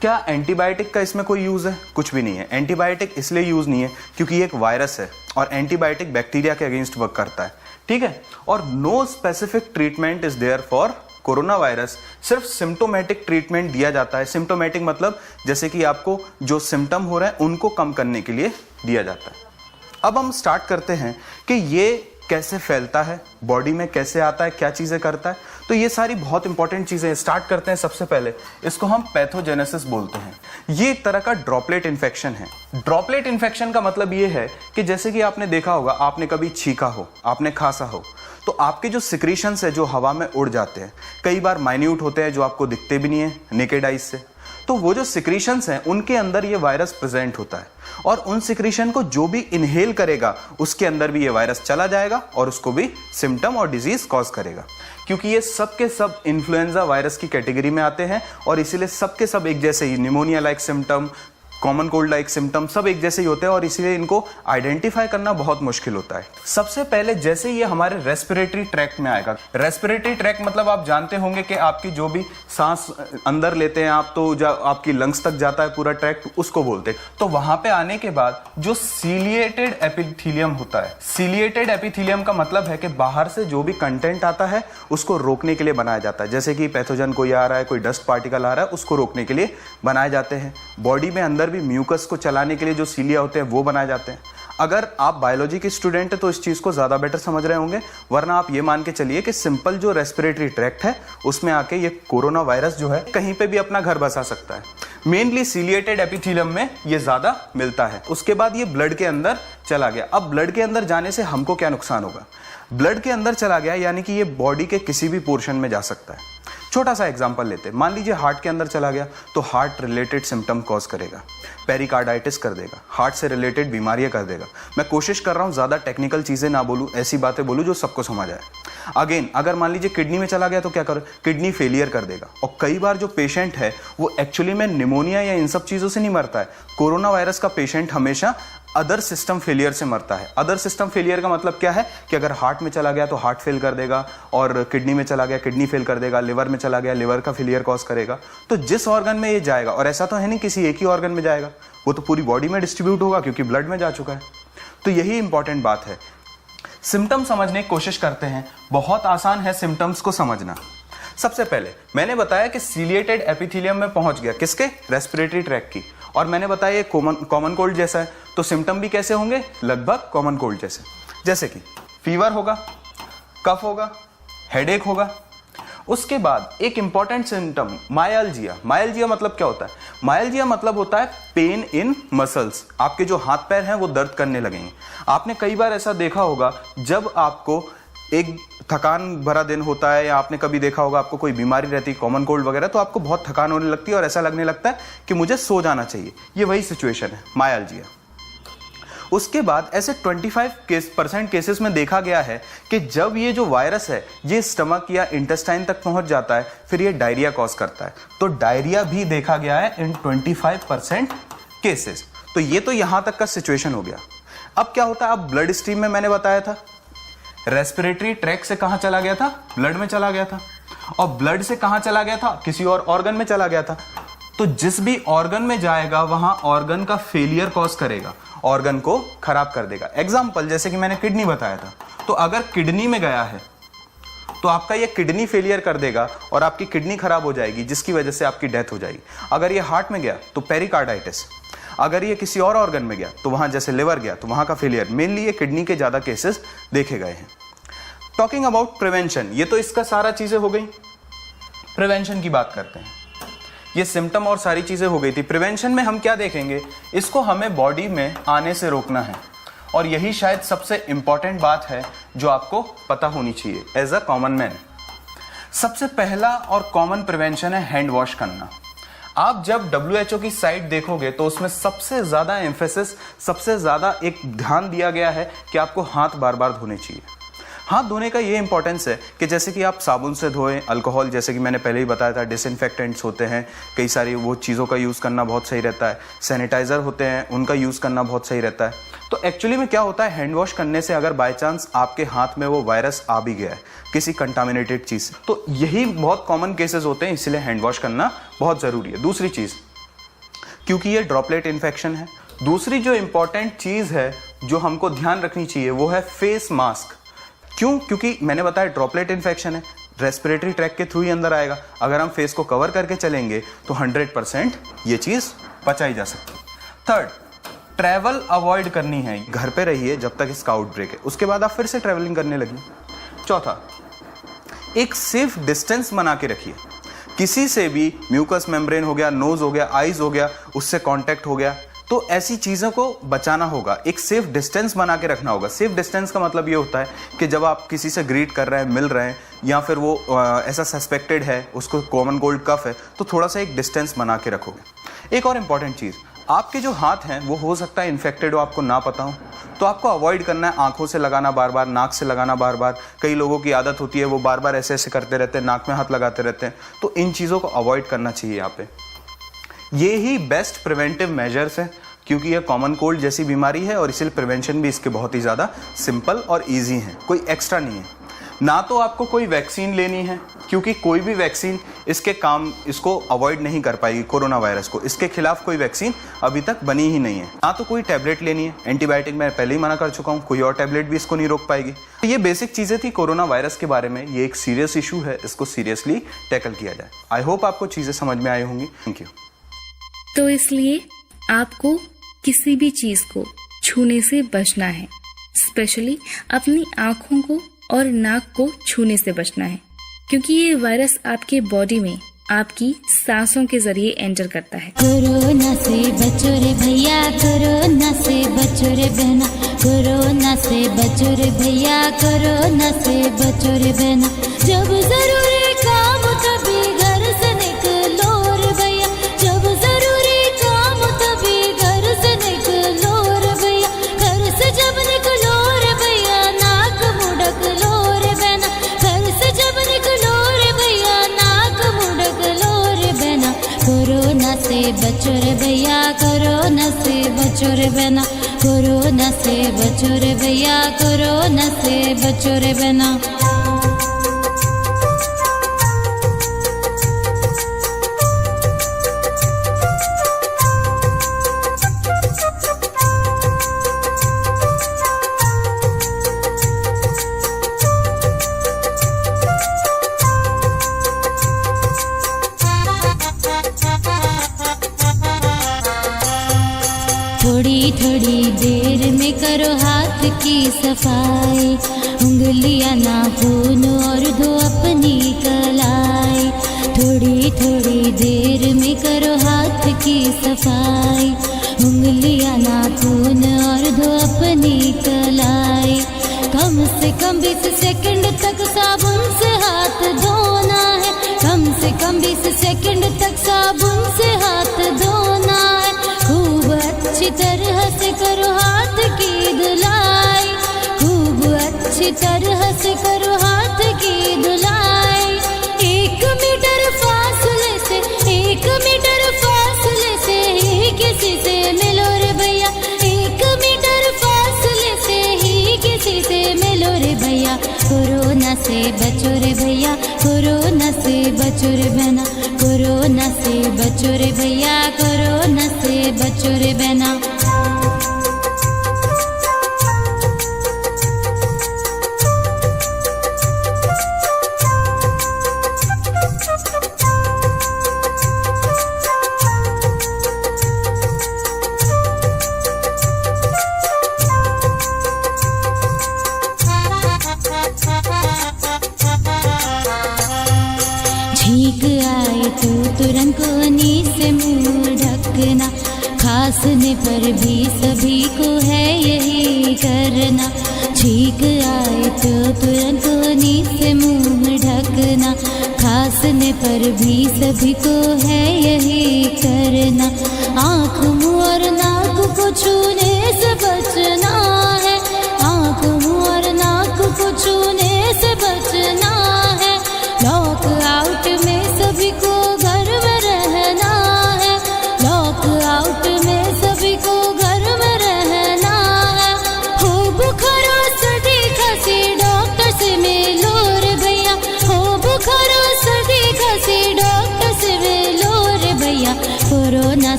क्या एंटीबायोटिक का इसमें कोई यूज़ है? कुछ भी नहीं है। एंटीबायोटिक इसलिए यूज़ नहीं है क्योंकि ये एक वायरस है और एंटीबायोटिक बैक्टीरिया के अगेंस्ट वर्क करता है, ठीक है। और no specific treatment is there for corona virus. सिर्फ सिम्टोमेटिक ट्रीटमेंट दिया जाता है। सिम्टोमेटिक मतलब जैसे कि आपको जो सिम्टम हो रहे हैं उनको कम करने के लिए दिया जाता है। अब हम स्टार्ट करते हैं कि ये कैसे फैलता है, बॉडी में कैसे आता है, क्या चीज़ें करता है। तो ये सारी बहुत इंपॉर्टेंट चीज़ें हैं। स्टार्ट करते हैं सबसे पहले, इसको हम पैथोजेनेसिस बोलते हैं। ये एक तरह का ड्रॉपलेट इन्फेक्शन है। ड्रॉपलेट इन्फेक्शन का मतलब ये है कि जैसे कि आपने देखा होगा, आपने कभी छींका हो, आपने खांसा हो, तो आपके जो सिक्रीशंस है जो हवा में उड़ जाते हैं, कई बार माइन्यूट होते हैं जो आपको दिखते भी नहीं है नेकेड आइज से, तो वो जो सिक्रीशंस हैं उनके अंदर ये वायरस प्रेजेंट होता है और उन सिक्रीशन को जो भी इनहेल करेगा उसके अंदर भी ये वायरस चला जाएगा और उसको भी सिम्टम और डिजीज कॉज करेगा। क्योंकि ये सब के सब इन्फ्लुएंजा वायरस की कैटेगरी में आते हैं और इसीलिए सब के सब एक जैसे ही, pneumonia like symptom, common cold like symptom सब एक जैसे ही होते हैं और इसीलिए इनको आइडेंटिफाई करना बहुत मुश्किल होता है। सबसे पहले जैसे ये हमारे रेस्पिरेटरी ट्रैक्ट में आएगा, रेस्पिरेटरी ट्रैक्ट मतलब आप जानते होंगे कि आपकी जो भी सांस अंदर लेते हैं आप, तो जो आपकी लंग्स तक जाता है पूरा ट्रैक्ट, उसको बोलते हैं। तो वहां पे आने के बाद जो सीलिएटेड एपिथेलियम होता है, सीलिएटेड एपिथेलियम का मतलब है कि बाहर से जो भी कंटेंट आता है उसको रोकने के लिए बनाया जाता है। जैसे कि पैथोजन कोई आ रहा है, कोई डस्ट पार्टिकल आ रहा है, उसको रोकने के लिए बनाए जाते हैं। बॉडी में अंदर भी म्यूकस को चलाने के लिए जो सीलिया होते हैं वो बनाए जाते हैं। अगर आप बायोलॉजी के स्टूडेंट हैं तो इस चीज को ज्यादा बेटर समझ रहे होंगे, वरना आप ये मान के चलिए कि सिंपल जो रेस्पिरेटरी ट्रैक्ट है उसमें आके ये कोरोना वायरस जो है कहीं पे भी अपना घर बसा सकता है। मेनली सीलिएटेड एपिथेलियम में ये ज्यादा मिलता है। उसके बाद ये ब्लड के अंदर चला गया। अब ब्लड के अंदर जाने से हमको क्या नुकसान होगा? ब्लड के अंदर चला गया यानी कि ये बॉडी के किसी भी पोर्शन में जा सकता है। छोटा सा एग्जांपल लेते हैं, मान लीजिए हार्ट के अंदर चला गया तो हार्ट रिलेटेड सिम्टम कॉज करेगा, पेरिकार्डाइटिस कर देगा, हार्ट से रिलेटेड बीमारियां कर देगा। मैं कोशिश कर रहा हूं ज्यादा टेक्निकल चीजें ना बोलूं, ऐसी बातें बोलूं जो सबको समझ आए। अगेन अगर मान लीजिए किडनी में चला गया तो क्या कर, किडनी फेलियर कर देगा। और कई बार जो पेशेंट है वो एक्चुअली में निमोनिया या इन सब चीजों से नहीं मरता है। कोरोना वायरस का पेशेंट हमेशा अदर सिस्टम फेलियर से मरता है। अदर सिस्टम फेलियर का मतलब क्या है कि अगर हार्ट में चला गया तो हार्ट फेल कर देगा, और किडनी में चला गया किडनी फेल कर देगा, लिवर में चला गया लिवर का फेलियर कॉज करेगा। तो जिस ऑर्गन में ये जाएगा, और ऐसा तो है नहीं किसी एक ही ऑर्गन में जाएगा, वो तो पूरी बॉडी में डिस्ट्रीब्यूट होगा क्योंकि ब्लड में जा चुका है। तो यही इंपॉर्टेंट बात है। सिम्टम समझने की कोशिश करते हैं। बहुत आसान है सिम्टम्स को समझना। सबसे पहले मैंने बताया कि सीलिएटेड एपिथेलियम में पहुंच गया, किसके? रेस्पिरेटरी ट्रैक्ट की। और मैंने बताया ये कॉमन कोल्ड जैसा है, तो सिम्टम भी कैसे होंगे? लगभग कॉमन कोल्ड जैसे। जैसे कि फीवर होगा, कफ होगा, हेडेक होगा। उसके बाद एक इंपॉर्टेंट सिम्टम मायल्जिया। मायल्जिया मतलब क्या होता है? मायल्जिया मतलब होता है पेन इन मसल्स। आपके जो हाथ पैर हैं वो दर्द करने लगेंगे। आपने कई बार ऐसा देखा होगा, जब आपको एक थकान भरा दिन होता है या आपने कभी देखा होगा आपको कोई बीमारी रहती है, कॉमन कोल्ड वगैरह, तो आपको बहुत थकान होने लगती है और ऐसा लगने लगता है कि मुझे सो जाना चाहिए। ये वही सिचुएशन है, मायल्जिया। उसके बाद ऐसे 25% केसेस में देखा गया है कि जब ये जो वायरस है ये स्टमक या इंटेस्टाइन तक पहुंच जाता है, फिर ये डायरिया कॉज करता है। तो डायरिया भी देखा गया है इन 25% केसेस। तो ये तो यहां तक का सिचुएशन हो गया। अब क्या होता है? अब ब्लड स्ट्रीम में मैंने बताया था रेस्पिरेटरी ट्रैक्ट से कहां चला गया था? ब्लड में चला गया था। और ब्लड से कहां चला गया था? किसी और ऑर्गन में चला गया था। तो जिस भी ऑर्गन में जाएगा वहां ऑर्गन का फेलियर कॉज करेगा, ऑर्गन को खराब कर देगा। एग्जाम्पल जैसे कि मैंने किडनी बताया था, तो अगर किडनी में गया है तो आपका ये किडनी फेलियर कर देगा और आपकी किडनी खराब हो जाएगी, जिसकी वजह से आपकी डेथ हो जाएगी। अगर ये हार्ट में गया तो पेरिकार्डाइटिस। अगर ये किसी और ऑर्गन में गया तो वहां जैसे लिवर गया तो वहां का फेलियर। मेनली ये किडनी के ज्यादा केसेस देखे गए हैं। टॉकिंग अबाउट प्रिवेंशन, ये तो इसका सारा चीजें हो गई। प्रिवेंशन की बात करते हैं। ये सिम्टम और सारी चीजें हो गई थी। प्रिवेंशन में हम क्या देखेंगे? इसको हमें बॉडी में आने से रोकना है, और यही शायद सबसे इंपॉर्टेंट बात है जो आपको पता होनी चाहिए एज अ कॉमन मैन। सबसे पहला और कॉमन प्रिवेंशन है हैंड वॉश करना। आप जब WHO की साइट देखोगे तो उसमें सबसे ज्यादा एम्फेसिस, सबसे ज्यादा एक ध्यान दिया गया है कि आपको हाथ बार बार धोने चाहिए। हाथ धोने का ये इंपॉर्टेंस है कि जैसे कि आप साबुन से धोएं, अल्कोहल जैसे कि मैंने पहले ही बताया था, डिसइंफेक्टेंट्स होते हैं, कई सारी वो चीज़ों का यूज़ करना बहुत सही रहता है, सैनिटाइज़र होते हैं उनका यूज़ करना बहुत सही रहता है। तो एक्चुअली में क्या होता है, हैंड वॉश करने से अगर बाय चांस आपके हाथ में वो वायरस आ भी गया है किसी कंटामिनेटेड चीज़ से, तो यही बहुत कॉमन केसेस होते हैं, इसलिए हैंड वॉश करना बहुत ज़रूरी है। दूसरी चीज़, क्योंकि ये ड्रॉपलेट इन्फेक्शन है, दूसरी जो इंपॉर्टेंट चीज़ है जो हमको ध्यान रखनी चाहिए वो है फेस मास्क। क्यों? क्योंकि मैंने बताया ड्रॉपलेट इन्फेक्शन है, रेस्पिरेटरी ट्रैक के थ्रू ही अंदर आएगा। अगर हम फेस को कवर करके चलेंगे तो 100% ये चीज़ बचाई जा सकती है। थर्ड, ट्रैवल अवॉइड करनी है, घर पे रहिए जब तक इसका आउटब्रेक है, उसके बाद आप फिर से ट्रैवलिंग करने लगिए। चौथा, एक सेफ डिस्टेंस बना के रखिए। किसी से भी म्यूकस मेम्ब्रेन हो गया, नोज हो गया, आईज हो गया, उससे कांटेक्ट हो गया, तो ऐसी चीज़ों को बचाना होगा, एक सेफ डिस्टेंस बना के रखना होगा। सेफ डिस्टेंस का मतलब ये होता है कि जब आप किसी से ग्रीट कर रहे हैं, मिल रहे हैं, या फिर वो ऐसा सस्पेक्टेड है, उसको कॉमन कोल्ड कफ है, तो थोड़ा सा एक डिस्टेंस बना के रखोगे। एक और इम्पॉर्टेंट चीज़, आपके जो हाथ हैं वो हो सकता है इन्फेक्टेड हो, आपको ना पता हो, तो आपको अवॉइड करना है आंखों से लगाना बार बार, नाक से लगाना बार बार। कई लोगों की आदत होती है वो बार बार ऐसे ऐसे करते रहते हैं, नाक में हाथ लगाते रहते हैं, तो इन चीज़ों को अवॉइड करना चाहिए यहाँ पे। ये ही बेस्ट प्रिवेंटिव मेजर्स हैं, क्योंकि ये कॉमन कोल्ड जैसी बीमारी है और इसलिए प्रिवेंशन भी इसके बहुत ही ज़्यादा सिंपल और ईजी है, कोई एक्स्ट्रा नहीं है। ना तो आपको कोई वैक्सीन लेनी है, क्योंकि कोई भी वैक्सीन इसको अवॉइड नहीं कर पाएगी कोरोना वायरस को, इसके खिलाफ कोई वैक्सीन अभी तक बनी ही नहीं है। ना तो कोई टैबलेट लेनी है, एंटीबायोटिक मैं पहले ही मना कर चुका हूँ, कोई और टैबलेट भी इसको नहीं रोक पाएगी। तो ये बेसिक चीज़ें थी कोरोना वायरस के बारे में। ये एक सीरियस इशू है, इसको सीरियसली टैकल किया जाए। आई होप आपको चीज़ें समझ में आई होंगी। Thank you. तो इसलिए आपको किसी भी चीज को छूने से बचना है, स्पेशली अपनी आंखों को और नाक को छूने से बचना है, क्योंकि ये वायरस आपके बॉडी में आपकी सांसों के जरिए एंटर करता है। कोरोना से बचो रे भैया, कोरोना से बचो रे बहना, कोरोना से बचो रे भैया, कोरोना से बचो रे बहना। जब जरूरी काम तभी घर से निकलो रे भैया, जब जरूरी काम तभी घर से निकलो रे भैया, घर से जब निकलो रे भैया, नाक मुड़क लो रे बहना, घर से जब निकलो रे भैया, नाक मुड़क लो रे बहना। कोरोना से बचो रे भैया, कोरोना से बचो रे बहना, कोरोना से बचो रे भैया, कोरोना से बचो रे बहना। थोड़ी थोड़ी देर में करो हाथ की सफाई, उंगलियां नाखून और धो अपनी कलाई। थोड़ी थोड़ी देर में करो हाथ की सफाई, उंगलियां नाखून और धो अपनी कलाई। कम से कम 20 सेकंड तक साबुन से हाथ धोना है, कम से कम 20 सेकंड तक साबुन से हाथ धोना है। खूब अच्छी तरह से करो हाथ की धुलाई, खूब अच्छी तरह से करो हाथ की धुलाई। 1 मीटर फासले से, 1 मीटर फासले से ही किसी से मिलो रे भैया, 1 मीटर फासले से ही किसी से मिलो रे भैया। कोरोना से बचो रे भैया, कोरोना से बचो रे बहना, कोरोना से बचो रे भैया, कोरोना से बचो रे बहना। छींक आए तो तुरंत कोहनी से मुंह ढकना, खांसने पर भी सभी को है यही करना। छींक आए तो तुरंत कोहनी से मुंह ढकना, खांसने पर भी सभी को है यही करना। आँख मुँह और नाक को छूने से बचना है, आँख मुँह और नाक को छूने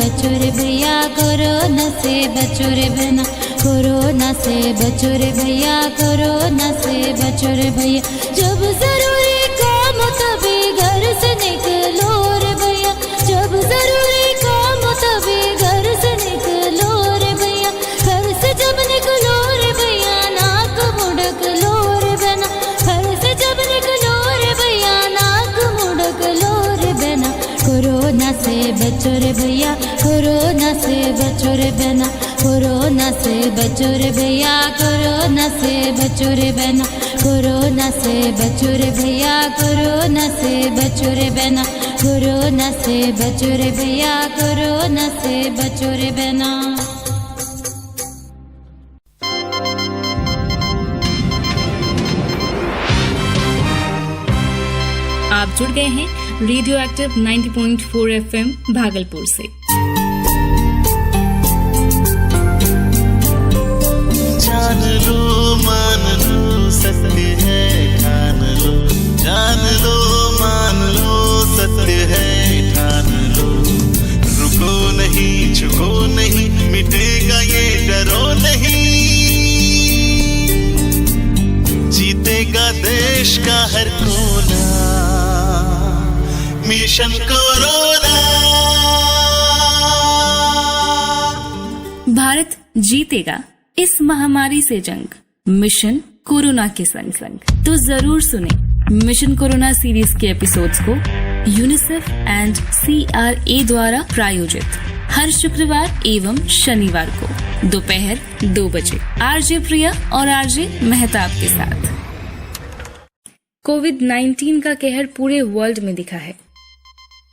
बचो रे भैया, कोरोना से बचो रे बहना, कोरोना से बचो रे भैया, कोरोना से बचो रे भैया। जब जरूरी काम हो तभी घर से निकलो रे भैया, जब जरूरी काम हो तभी घर से निकलो रे भैया, घर से जब निकलो रे भैया नाक मुड़क लो रे बहना, घर से जब निकलो रे भैया नाक मुड़क लो रे बहना। कोरोना से बचो रे भैया, कोरोना से बचो रे बहना, कोरोना से बचो रे भैया, कोरोना से बचो रे बहना, कोरोना से बचो रे भैया, कोरोना से बचो रे बहना, कोरोना से बचो रे भैया, कोरोना से बचो रे बहना। आप जुड़ गए हैं रेडियो एक्टिव 90.4 FM भागलपुर से। जान लो मान लो सत्य है ठान लो, जान लो मान लो सत्य है ठान लो। रुको नहीं झुको नहीं मिटेगा ये डरो नहीं, जीतेगा देश का हर कोना मिशन कोरोना। भारत जीतेगा इस महामारी से जंग, मिशन कोरोना के संग संग। तो जरूर सुने मिशन कोरोना सीरीज के एपिसोड्स को यूनिसेफ एंड CRA द्वारा प्रायोजित हर शुक्रवार एवं शनिवार को दोपहर 2 बजे RJ प्रिया और RJ मेहताब के साथ। कोविड-19 का कहर पूरे वर्ल्ड में दिखा है,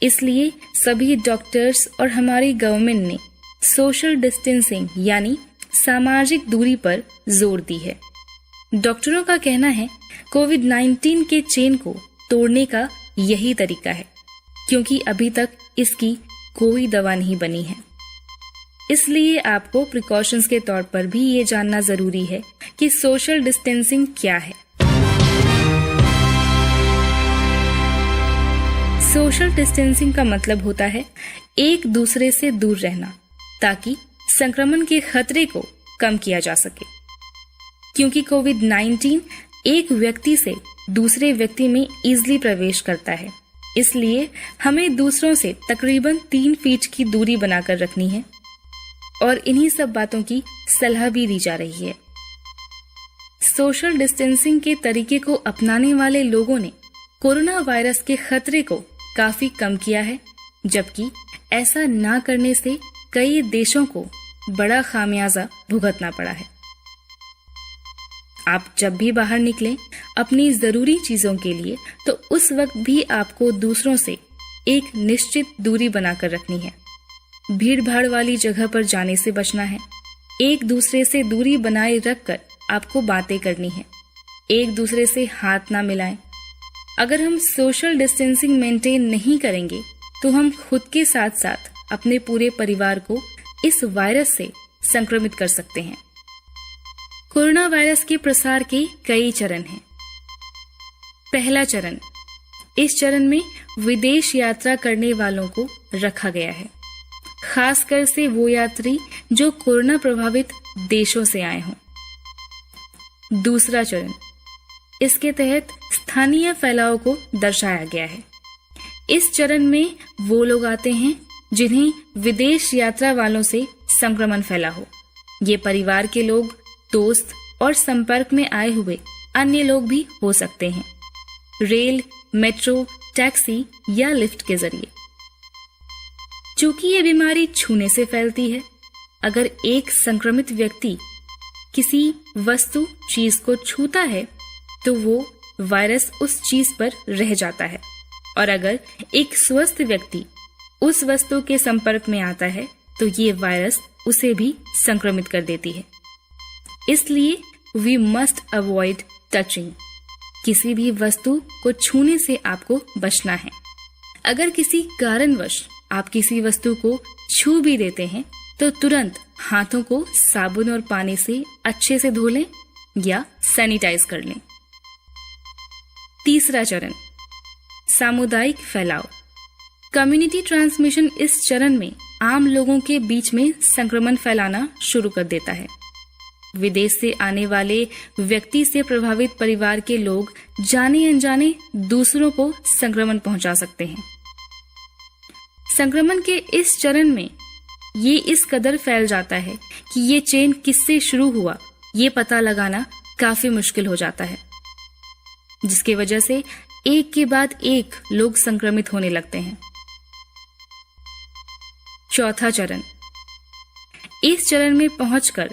इसलिए सभी डॉक्टर्स और हमारी गवर्नमेंट ने सोशल डिस्टेंसिंग यानी सामाजिक दूरी पर जोर दी है। डॉक्टरों का कहना है कोविड-19 के चेन को तोड़ने का यही तरीका है, क्योंकि अभी तक इसकी कोई दवा नहीं बनी है। इसलिए आपको प्रिकॉशंस के तौर पर भी ये जानना जरूरी है कि सोशल डिस्टेंसिंग क्या है। सोशल डिस्टेंसिंग का मतलब होता है एक दूसरे से दूर रहना, ताकि संक्रमण के खतरे को कम किया जा सके। क्योंकि कोविड-19 एक व्यक्ति से दूसरे व्यक्ति में इजीली प्रवेश करता है, इसलिए हमें दूसरों से तकरीबन 3 फीट की दूरी बनाकर रखनी है और इन्हीं सब बातों की सलाह भी दी जा रही है। सोशल डिस्टेंसिंग के तरीके को अपनाने वाले लोगों ने कोरोना वायरस के खतरे को काफी कम किया है, जबकि ऐसा ना करने से कई देशों को बड़ा खामियाजा भुगतना पड़ा है। आप जब भी बाहर निकलें अपनी जरूरी चीजों के लिए, तो उस वक्त भी आपको दूसरों से एक निश्चित दूरी बनाकर रखनी है। भीड़ भाड़ वाली जगह पर जाने से बचना है। एक दूसरे से दूरी बनाए रखकर आपको बातें करनी है। एक दूसरे से हाथ ना मिलाएं। अगर हम सोशल डिस्टेंसिंग मेंटेन नहीं करेंगे तो हम खुद के साथ साथ अपने पूरे परिवार को इस वायरस से संक्रमित कर सकते हैं। कोरोना वायरस के प्रसार के कई चरण हैं। पहला चरण, इस चरण में विदेश यात्रा करने वालों को रखा गया है, खासकर से वो यात्री जो कोरोना प्रभावित देशों से आए हों। दूसरा चरण, इसके तहत स्थानीय फैलाव को दर्शाया गया है। इस चरण में वो लोग आते हैं जिन्हें विदेश यात्रा वालों से संक्रमण फैला हो। ये परिवार के लोग, दोस्त और संपर्क में आए हुए अन्य लोग भी हो सकते हैं, रेल, मेट्रो, टैक्सी या लिफ्ट के जरिए। चूंकि ये बीमारी छूने से फैलती है, अगर एक संक्रमित व्यक्ति किसी वस्तु, चीज को छूता है तो वो वायरस उस चीज पर रह जाता है, और अगर एक स्वस्थ व्यक्ति उस वस्तु के संपर्क में आता है तो ये वायरस उसे भी संक्रमित कर देती है। इसलिए वी मस्ट अवॉइड टचिंग। किसी भी वस्तु को छूने से आपको बचना है। अगर किसी कारणवश आप किसी वस्तु को छू भी देते हैं तो तुरंत हाथों को साबुन और पानी से अच्छे से धो लें या सैनिटाइज कर लें। तीसरा चरण, सामुदायिक फैलाव। कम्युनिटी ट्रांसमिशन इस चरण में आम लोगों के बीच में संक्रमण फैलाना शुरू कर देता है। विदेश से आने वाले व्यक्ति से प्रभावित परिवार के लोग जाने अनजाने दूसरों को संक्रमण पहुंचा सकते हैं। संक्रमण के इस चरण में ये इस कदर फैल जाता है कि ये चेन किससे शुरू हुआ ये पता लगाना काफी मुश्किल हो जाता है, जिसकी वजह से एक के बाद एक लोग संक्रमित होने लगते हैं। चौथा चरण। इस चरण में पहुंचकर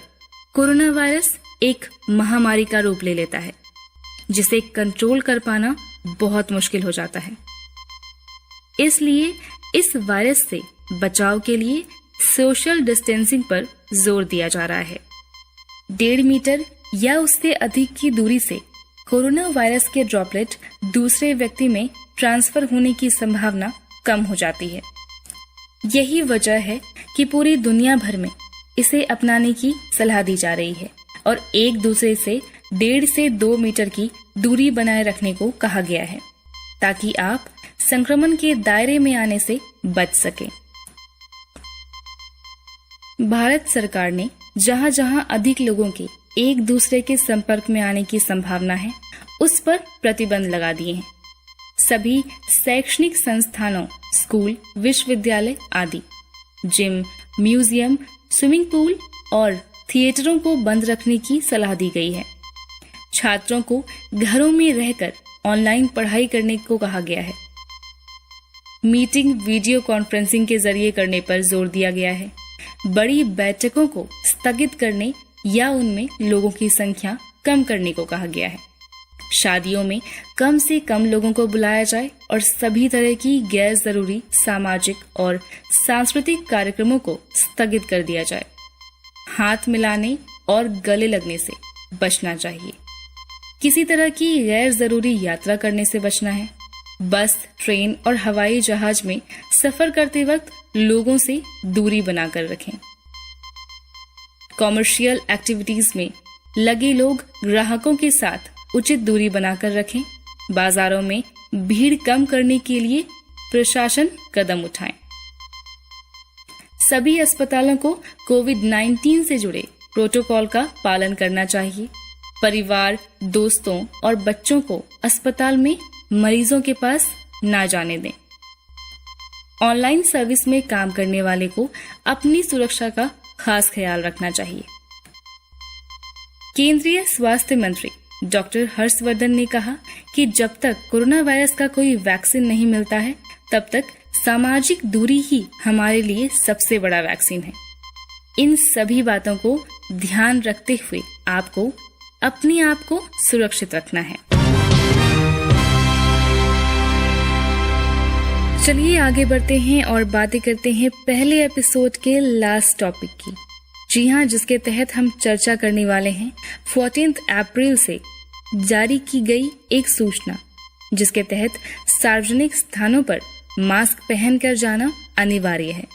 कोरोना वायरस एक महामारी का रूप ले लेता है, जिसे कंट्रोल कर पाना बहुत मुश्किल हो जाता है। इसलिए इस वायरस से बचाव के लिए सोशल डिस्टेंसिंग पर जोर दिया जा रहा है। 1.5 मीटर या उससे अधिक की दूरी से कोरोना वायरस के ड्रॉपलेट दूसरे व्यक्ति में ट्रांसफर होने की संभावना कम हो जाती है। यही वजह है कि पूरी दुनिया भर में इसे अपनाने की सलाह दी जा रही है और एक दूसरे से 1.5 से 2 मीटर की दूरी बनाए रखने को कहा गया है, ताकि आप संक्रमण के दायरे में आने से बच सकें। भारत सरकार ने जहां जहां अधिक लोगों के एक दूसरे के संपर्क में आने की संभावना है, उस पर प्रतिबंध लगा दिए हैं। सभी शैक्षणिक संस्थानों, स्कूल, विश्वविद्यालय आदि, जिम, म्यूजियम, स्विमिंग पूल और थिएटरों को बंद रखने की सलाह दी गई है। छात्रों को घरों में रहकर ऑनलाइन पढ़ाई करने को कहा गया है। मीटिंग वीडियो कॉन्फ्रेंसिंग के जरिए करने पर जोर दिया गया है। बड़ी बैठकों को स्थगित करने या उनमें लोगों की संख्या कम करने को कहा गया है। शादियों में कम से कम लोगों को बुलाया जाए और सभी तरह की गैर जरूरी सामाजिक और सांस्कृतिक कार्यक्रमों को स्थगित कर दिया जाए। हाथ मिलाने और गले लगने से बचना चाहिए। किसी तरह की गैर जरूरी यात्रा करने से बचना है। बस, ट्रेन और हवाई जहाज में सफर करते वक्त लोगों से दूरी बनाकर रखें। कॉमर्शियल एक्टिविटीज में लगे लोग ग्राहकों के साथ उचित दूरी बनाकर रखें। बाजारों में भीड़ कम करने के लिए प्रशासन कदम उठाए। सभी अस्पतालों को कोविड-19 से जुड़े प्रोटोकॉल का पालन करना चाहिए। परिवार, दोस्तों और बच्चों को अस्पताल में मरीजों के पास ना जाने दें। ऑनलाइन सर्विस में काम करने वाले को अपनी सुरक्षा का खास ख्याल रखना चाहिए। केंद्रीय स्वास्थ्य मंत्री डॉक्टर हर्षवर्धन ने कहा कि जब तक कोरोना वायरस का कोई वैक्सीन नहीं मिलता है, तब तक सामाजिक दूरी ही हमारे लिए सबसे बड़ा वैक्सीन है। इन सभी बातों को ध्यान रखते हुए आपको अपने आप को सुरक्षित रखना है। चलिए आगे बढ़ते हैं और बातें करते हैं पहले एपिसोड के लास्ट टॉपिक की। जी हाँ, जिसके तहत हम चर्चा करने वाले हैं 14 अप्रैल से जारी की गई एक सूचना, जिसके तहत सार्वजनिक स्थानों पर मास्क पहनकर जाना अनिवार्य है।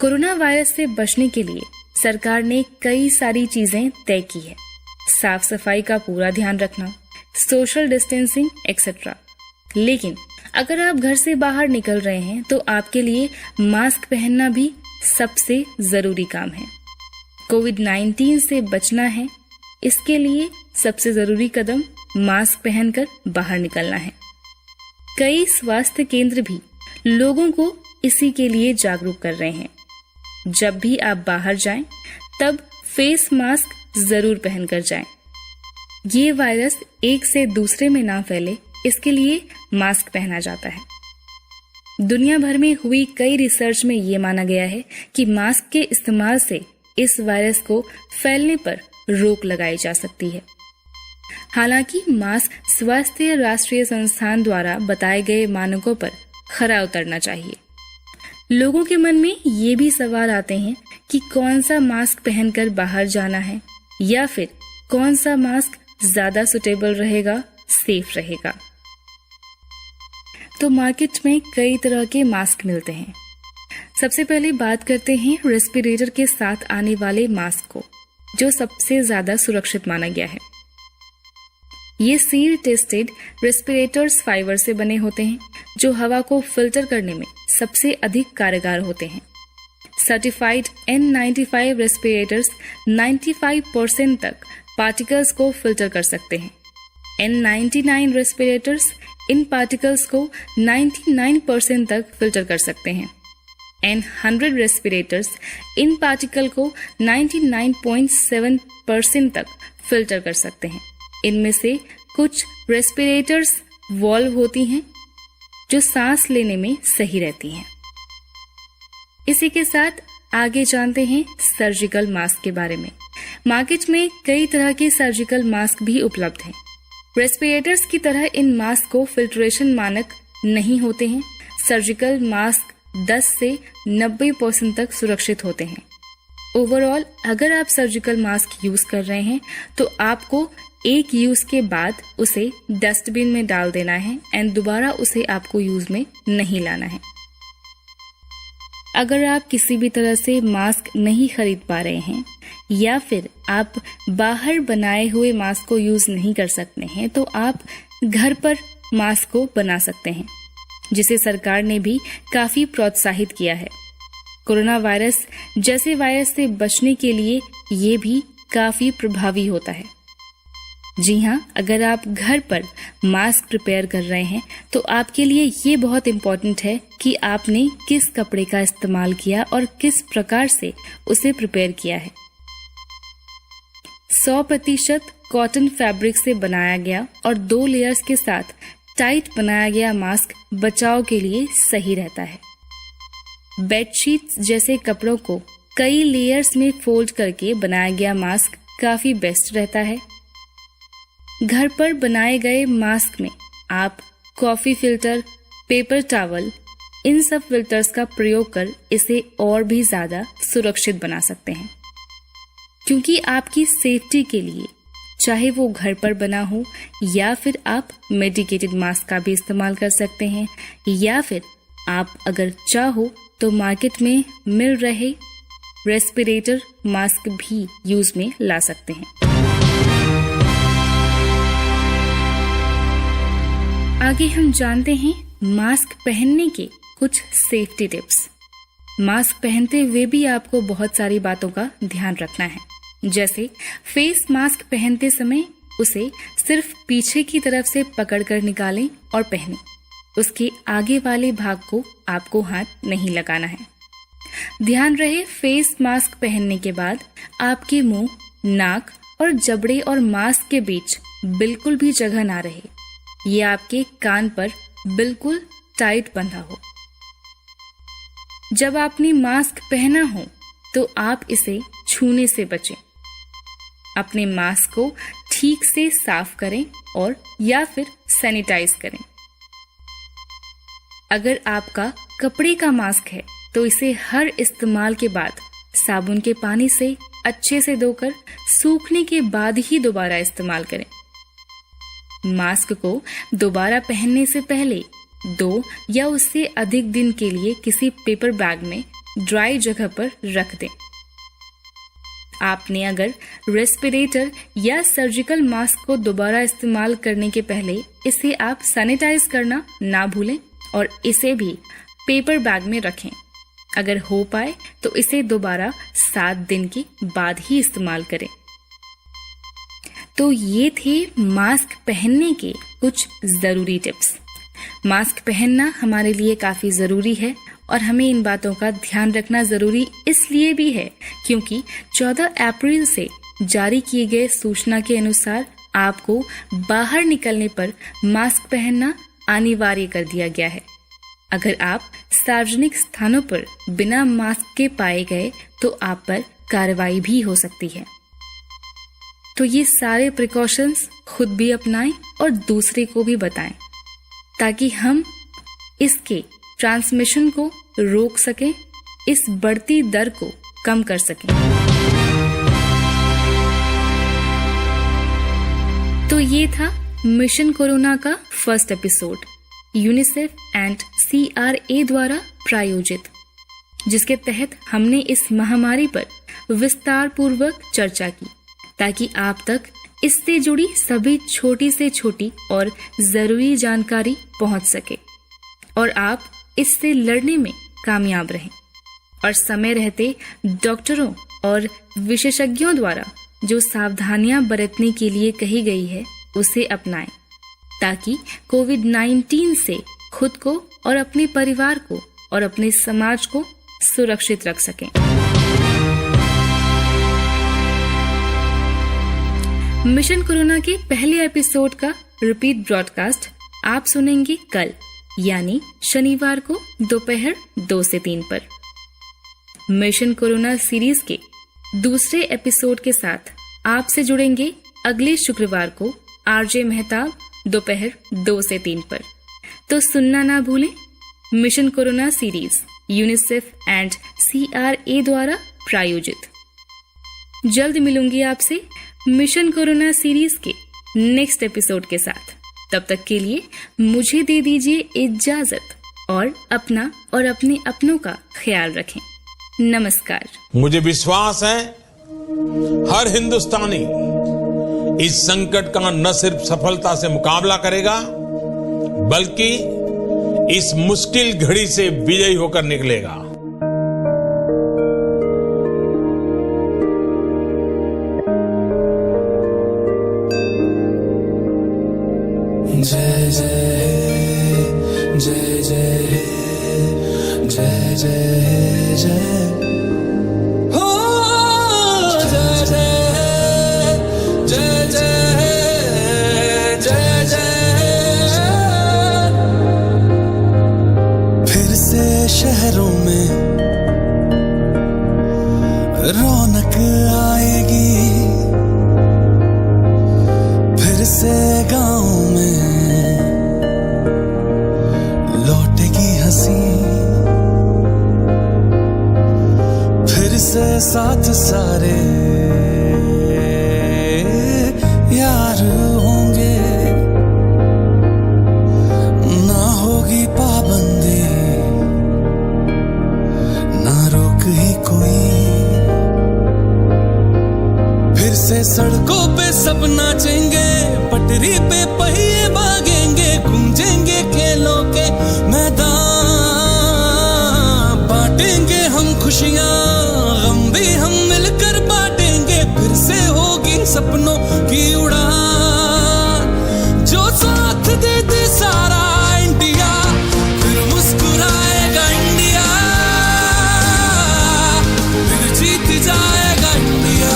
कोरोना वायरस से बचने के लिए सरकार ने कई सारी चीजें तय की है। साफ सफाई का पूरा ध्यान रखना, सोशल डिस्टेंसिंग एक्सेट्रा। लेकिन अगर आप घर से बाहर निकल रहे हैं तो आपके लिए मास्क पहनना भी सबसे जरूरी काम है। कोविड-19 से बचना है, इसके लिए सबसे जरूरी कदम मास्क पहनकर बाहर निकलना है। कई स्वास्थ्य केंद्र भी लोगों को इसी के लिए जागरूक कर रहे हैं। जब भी आप बाहर जाएं, तब फेस मास्क जरूर पहनकर जाएं। ये वायरस एक से दूसरे में ना फैले, इसके लिए मास्क पहना जाता है। दुनिया भर में हुई कई रिसर्च में ये माना गया है कि मास्क के इस्तेमाल से इस वायरस को फैलने पर रोक लगाई जा सकती है। हालांकि मास्क स्वास्थ्य राष्ट्रीय संस्थान द्वारा बताए गए मानकों पर खरा उतरना चाहिए। लोगों के मन में ये भी सवाल आते हैं कि कौन सा मास्क पहनकर बाहर जाना है या फिर कौन सा मास्क ज्यादा सुटेबल रहेगा, सेफ रहेगा। तो मार्केट में कई तरह के मास्क मिलते हैं। सबसे पहले बात करते हैं रेस्पिरेटर के साथ आने वाले मास्क को, जो सबसे ज्यादा सुरक्षित माना गया है। ये सील टेस्टेड रेस्पिरेटर्स फाइबर से बने होते हैं, जो हवा को फिल्टर करने में सबसे अधिक कारगर होते हैं। सर्टिफाइड N95 रेस्पिरेटर्स 95% तक पार्टिकल्स को फिल्टर कर सकते हैं। N99 रेस्पिरेटर्स इन पार्टिकल्स को 99% तक फिल्टर कर सकते हैं। N100 रेस्पिरेटर्स इन पार्टिकल को 99.7% तक फिल्टर कर सकते हैं। इनमें से कुछ रेस्पिरेटर्स वॉल्व होती हैं जो सांस लेने में सही रहती हैं। इसी के साथ आगे जानते हैं सर्जिकल मास्क के बारे में। मार्केट में कई तरह के सर्जिकल मास्क भी उपलब्ध हैं। रेस्पिरेटर्स की तरह इन मास्क को फिल्ट्रेशन मानक नहीं होते हैं। सर्जिकल मास्क 10 से 90% तक सुरक्षित होते हैं। ओवरऑल अगर आप सर्जिकल मास्क यूज कर रहे हैं तो आपको एक यूज के बाद उसे डस्टबिन में डाल देना है एंड दोबारा उसे आपको यूज में नहीं लाना है। अगर आप किसी भी तरह से मास्क नहीं खरीद पा रहे हैं या फिर आप बाहर बनाए हुए मास्क को यूज नहीं कर सकते हैं तो आप घर पर मास्क को बना सकते हैं, जिसे सरकार ने भी काफी प्रोत्साहित किया है। कोरोना वायरस जैसे वायरस से बचने के लिए ये भी काफी प्रभावी होता है। जी हाँ, अगर आप घर पर मास्क प्रिपेयर कर रहे हैं तो आपके लिए ये बहुत इम्पोर्टेंट है कि आपने किस कपड़े का इस्तेमाल किया और किस प्रकार से उसे प्रिपेयर किया है। 100% कॉटन फैब्रिक से बनाया गया और 2 लेयर्स के साथ टाइट बनाया गया मास्क बचाव के लिए सही रहता है। बेडशीट्स जैसे कपड़ों को कई लेयर्स में फोल्ड करके बनाया गया मास्क काफी बेस्ट रहता है। घर पर बनाए गए मास्क में आप कॉफी फिल्टर, पेपर टॉवल, इन सब फिल्टर्स का प्रयोग कर इसे और भी ज्यादा सुरक्षित बना सकते हैं, क्योंकि आपकी सेफ्टी के लिए चाहे वो घर पर बना हो या फिर आप मेडिकेटेड मास्क का भी इस्तेमाल कर सकते हैं, या फिर आप अगर चाहो तो मार्केट में मिल रहे रेस्पिरेटर मास्क भी यूज में ला सकते हैं। आगे हम जानते हैं मास्क पहनने के कुछ सेफ्टी टिप्स। मास्क पहनते हुए भी आपको बहुत सारी बातों का ध्यान रखना है, जैसे फेस मास्क पहनते समय उसे सिर्फ पीछे की तरफ से पकड़कर निकालें और पहनें। उसके आगे वाले भाग को आपको हाथ नहीं लगाना है। ध्यान रहे फेस मास्क पहनने के बाद आपके मुंह, नाक और जबड़े और मास्क के बीच बिल्कुल भी जगह ना रहे। ये आपके कान पर बिल्कुल टाइट बंधा हो। जब आपने मास्क पहना हो तो आप इसे छूने से बचें। अपने मास्क को ठीक से साफ करें और या फिर सैनिटाइज करें। अगर आपका कपड़े का मास्क है तो इसे हर इस्तेमाल के बाद साबुन के पानी से अच्छे से धोकर सूखने के बाद ही दोबारा इस्तेमाल करें। मास्क को दोबारा पहनने से पहले 2 या उससे अधिक दिन के लिए किसी पेपर बैग में ड्राई जगह पर रख दें। आपने अगर रेस्पिरेटर या सर्जिकल मास्क को दोबारा इस्तेमाल करने के पहले इसे आप सैनिटाइज करना ना भूलें और इसे भी पेपर बैग में रखें। अगर हो पाए तो इसे दोबारा 7 दिन के बाद ही इस्तेमाल करें। तो ये थे मास्क पहनने के कुछ जरूरी टिप्स। मास्क पहनना हमारे लिए काफी जरूरी है और हमें इन बातों का ध्यान रखना जरूरी इसलिए भी है क्योंकि 14 अप्रैल से जारी किए गए सूचना के अनुसार आपको बाहर निकलने पर मास्क पहनना अनिवार्य कर दिया गया है। अगर आप सार्वजनिक स्थानों पर बिना मास्क के पाए गए तो आप पर कार्रवाई भी हो सकती है। तो ये सारे प्रिकॉशंस खुद भी अपनाएं और दूसरे को भी बताएं ताकि हम इसके ट्रांसमिशन को रोक सकें, इस बढ़ती दर को कम कर सकें। तो ये था मिशन कोरोना का first episode, UNICEF and CRA द्वारा प्रायोजित, जिसके तहत हमने इस महामारी पर विस्तार पूर्वक चर्चा की ताकि आप तक इससे जुड़ी सभी छोटी से छोटी और जरूरी जानकारी पहुंच सके और आप इससे लड़ने में कामयाब रहें। और समय रहते डॉक्टरों और विशेषज्ञों द्वारा जो सावधानियां बरतने के लिए कही गई है उसे अपनाएं, ताकि कोविड-19 से खुद को और अपने परिवार को और अपने समाज को सुरक्षित रख सकें। मिशन कोरोना के पहले एपिसोड का रिपीट ब्रॉडकास्ट आप सुनेंगे कल, यानी शनिवार को दोपहर 2 से 3 पर। मिशन कोरोना सीरीज के दूसरे एपिसोड के साथ आपसे जुड़ेंगे अगले शुक्रवार को आरजे मेहताब दोपहर 2 से 3 पर। तो सुनना ना भूलें। Mission corona series UNICEF and CRA द्वारा प्रायोजित। जल्द मिलूंगी आपसे मिशन कोरोना सीरीज के नेक्स्ट एपिसोड के साथ। तब तक के लिए मुझे दे दीजिए इजाजत और अपना और अपने अपनों का ख्याल रखें। नमस्कार। मुझे विश्वास है हर हिंदुस्तानी इस संकट का न सिर्फ सफलता से मुकाबला करेगा, बल्कि इस मुश्किल घड़ी से विजयी होकर निकलेगा। जय जय जय जय जय जय जय हो जय जय जय जय जय जय। फिर से शहरों में रौनक आएगी, फिर से गाँव में लौटेगी हंसी, फिर से साथ सारे यार होंगे, ना होगी पाबंदी ना रोक ही कोई, फिर से सड़कों पे सब नाचेंगे, पटरी पे पहिए भागेंगे, गूंजेंगे खेलों के मैदान, बांटेंगे हम खुशियां, गम भी हम मिलकर बांटेंगे, फिर से होगी सपनों की उड़ान। जो साथ दे दे सारा इंडिया, फिर मुस्कुराएगा इंडिया, फिर जीत जाएगा इंडिया।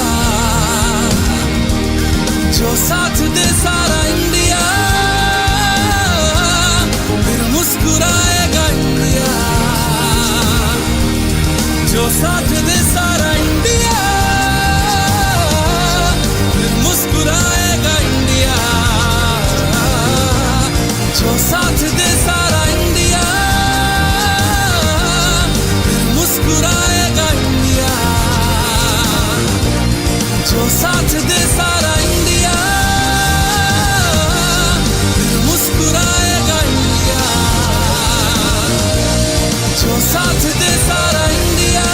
जो साथ दे सारा इंडिया, फिर मुस्कुराएगा इंडिया। जो साथ दे सारा इंडिया, फिर मुस्कुराएगा इंडिया। जो साथ दे सारा इंडिया, फिर मुस्कुराएगा इंडिया। जो साथ दे सारा इंडिया, फिर मुस्कुराएगा इंडिया। जो साथ दे सारा इंडिया,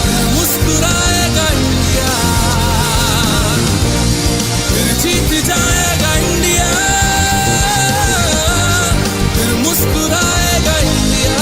फिर मुस्कुराएगा इंडिया, फिर जीत जाएगा इंडिया, फिर मुस्कुराएगा इंडिया।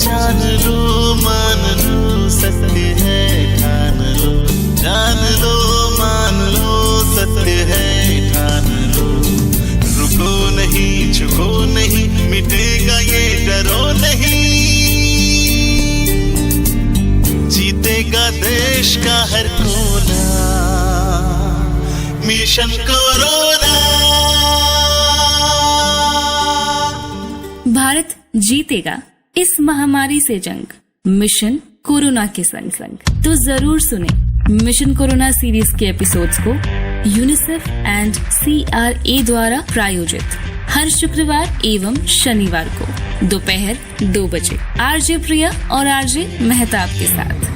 जान लो मान लो सत्य है ठान लो, जान लो मान लो सत्य है ठान लो। रुको नहीं झुको नहीं, मिटेगा ये डरो नहीं, जीतेगा देश का हर कोना, मिशन कोरोना। भारत जीतेगा इस महामारी से जंग, मिशन कोरोना के संग संग। तो जरूर सुने मिशन कोरोना सीरीज के एपिसोड्स को यूनिसेफ एंड CRA द्वारा प्रायोजित हर शुक्रवार एवं शनिवार को दोपहर 2 बजे RJ प्रिया और RJ मेहताब के साथ।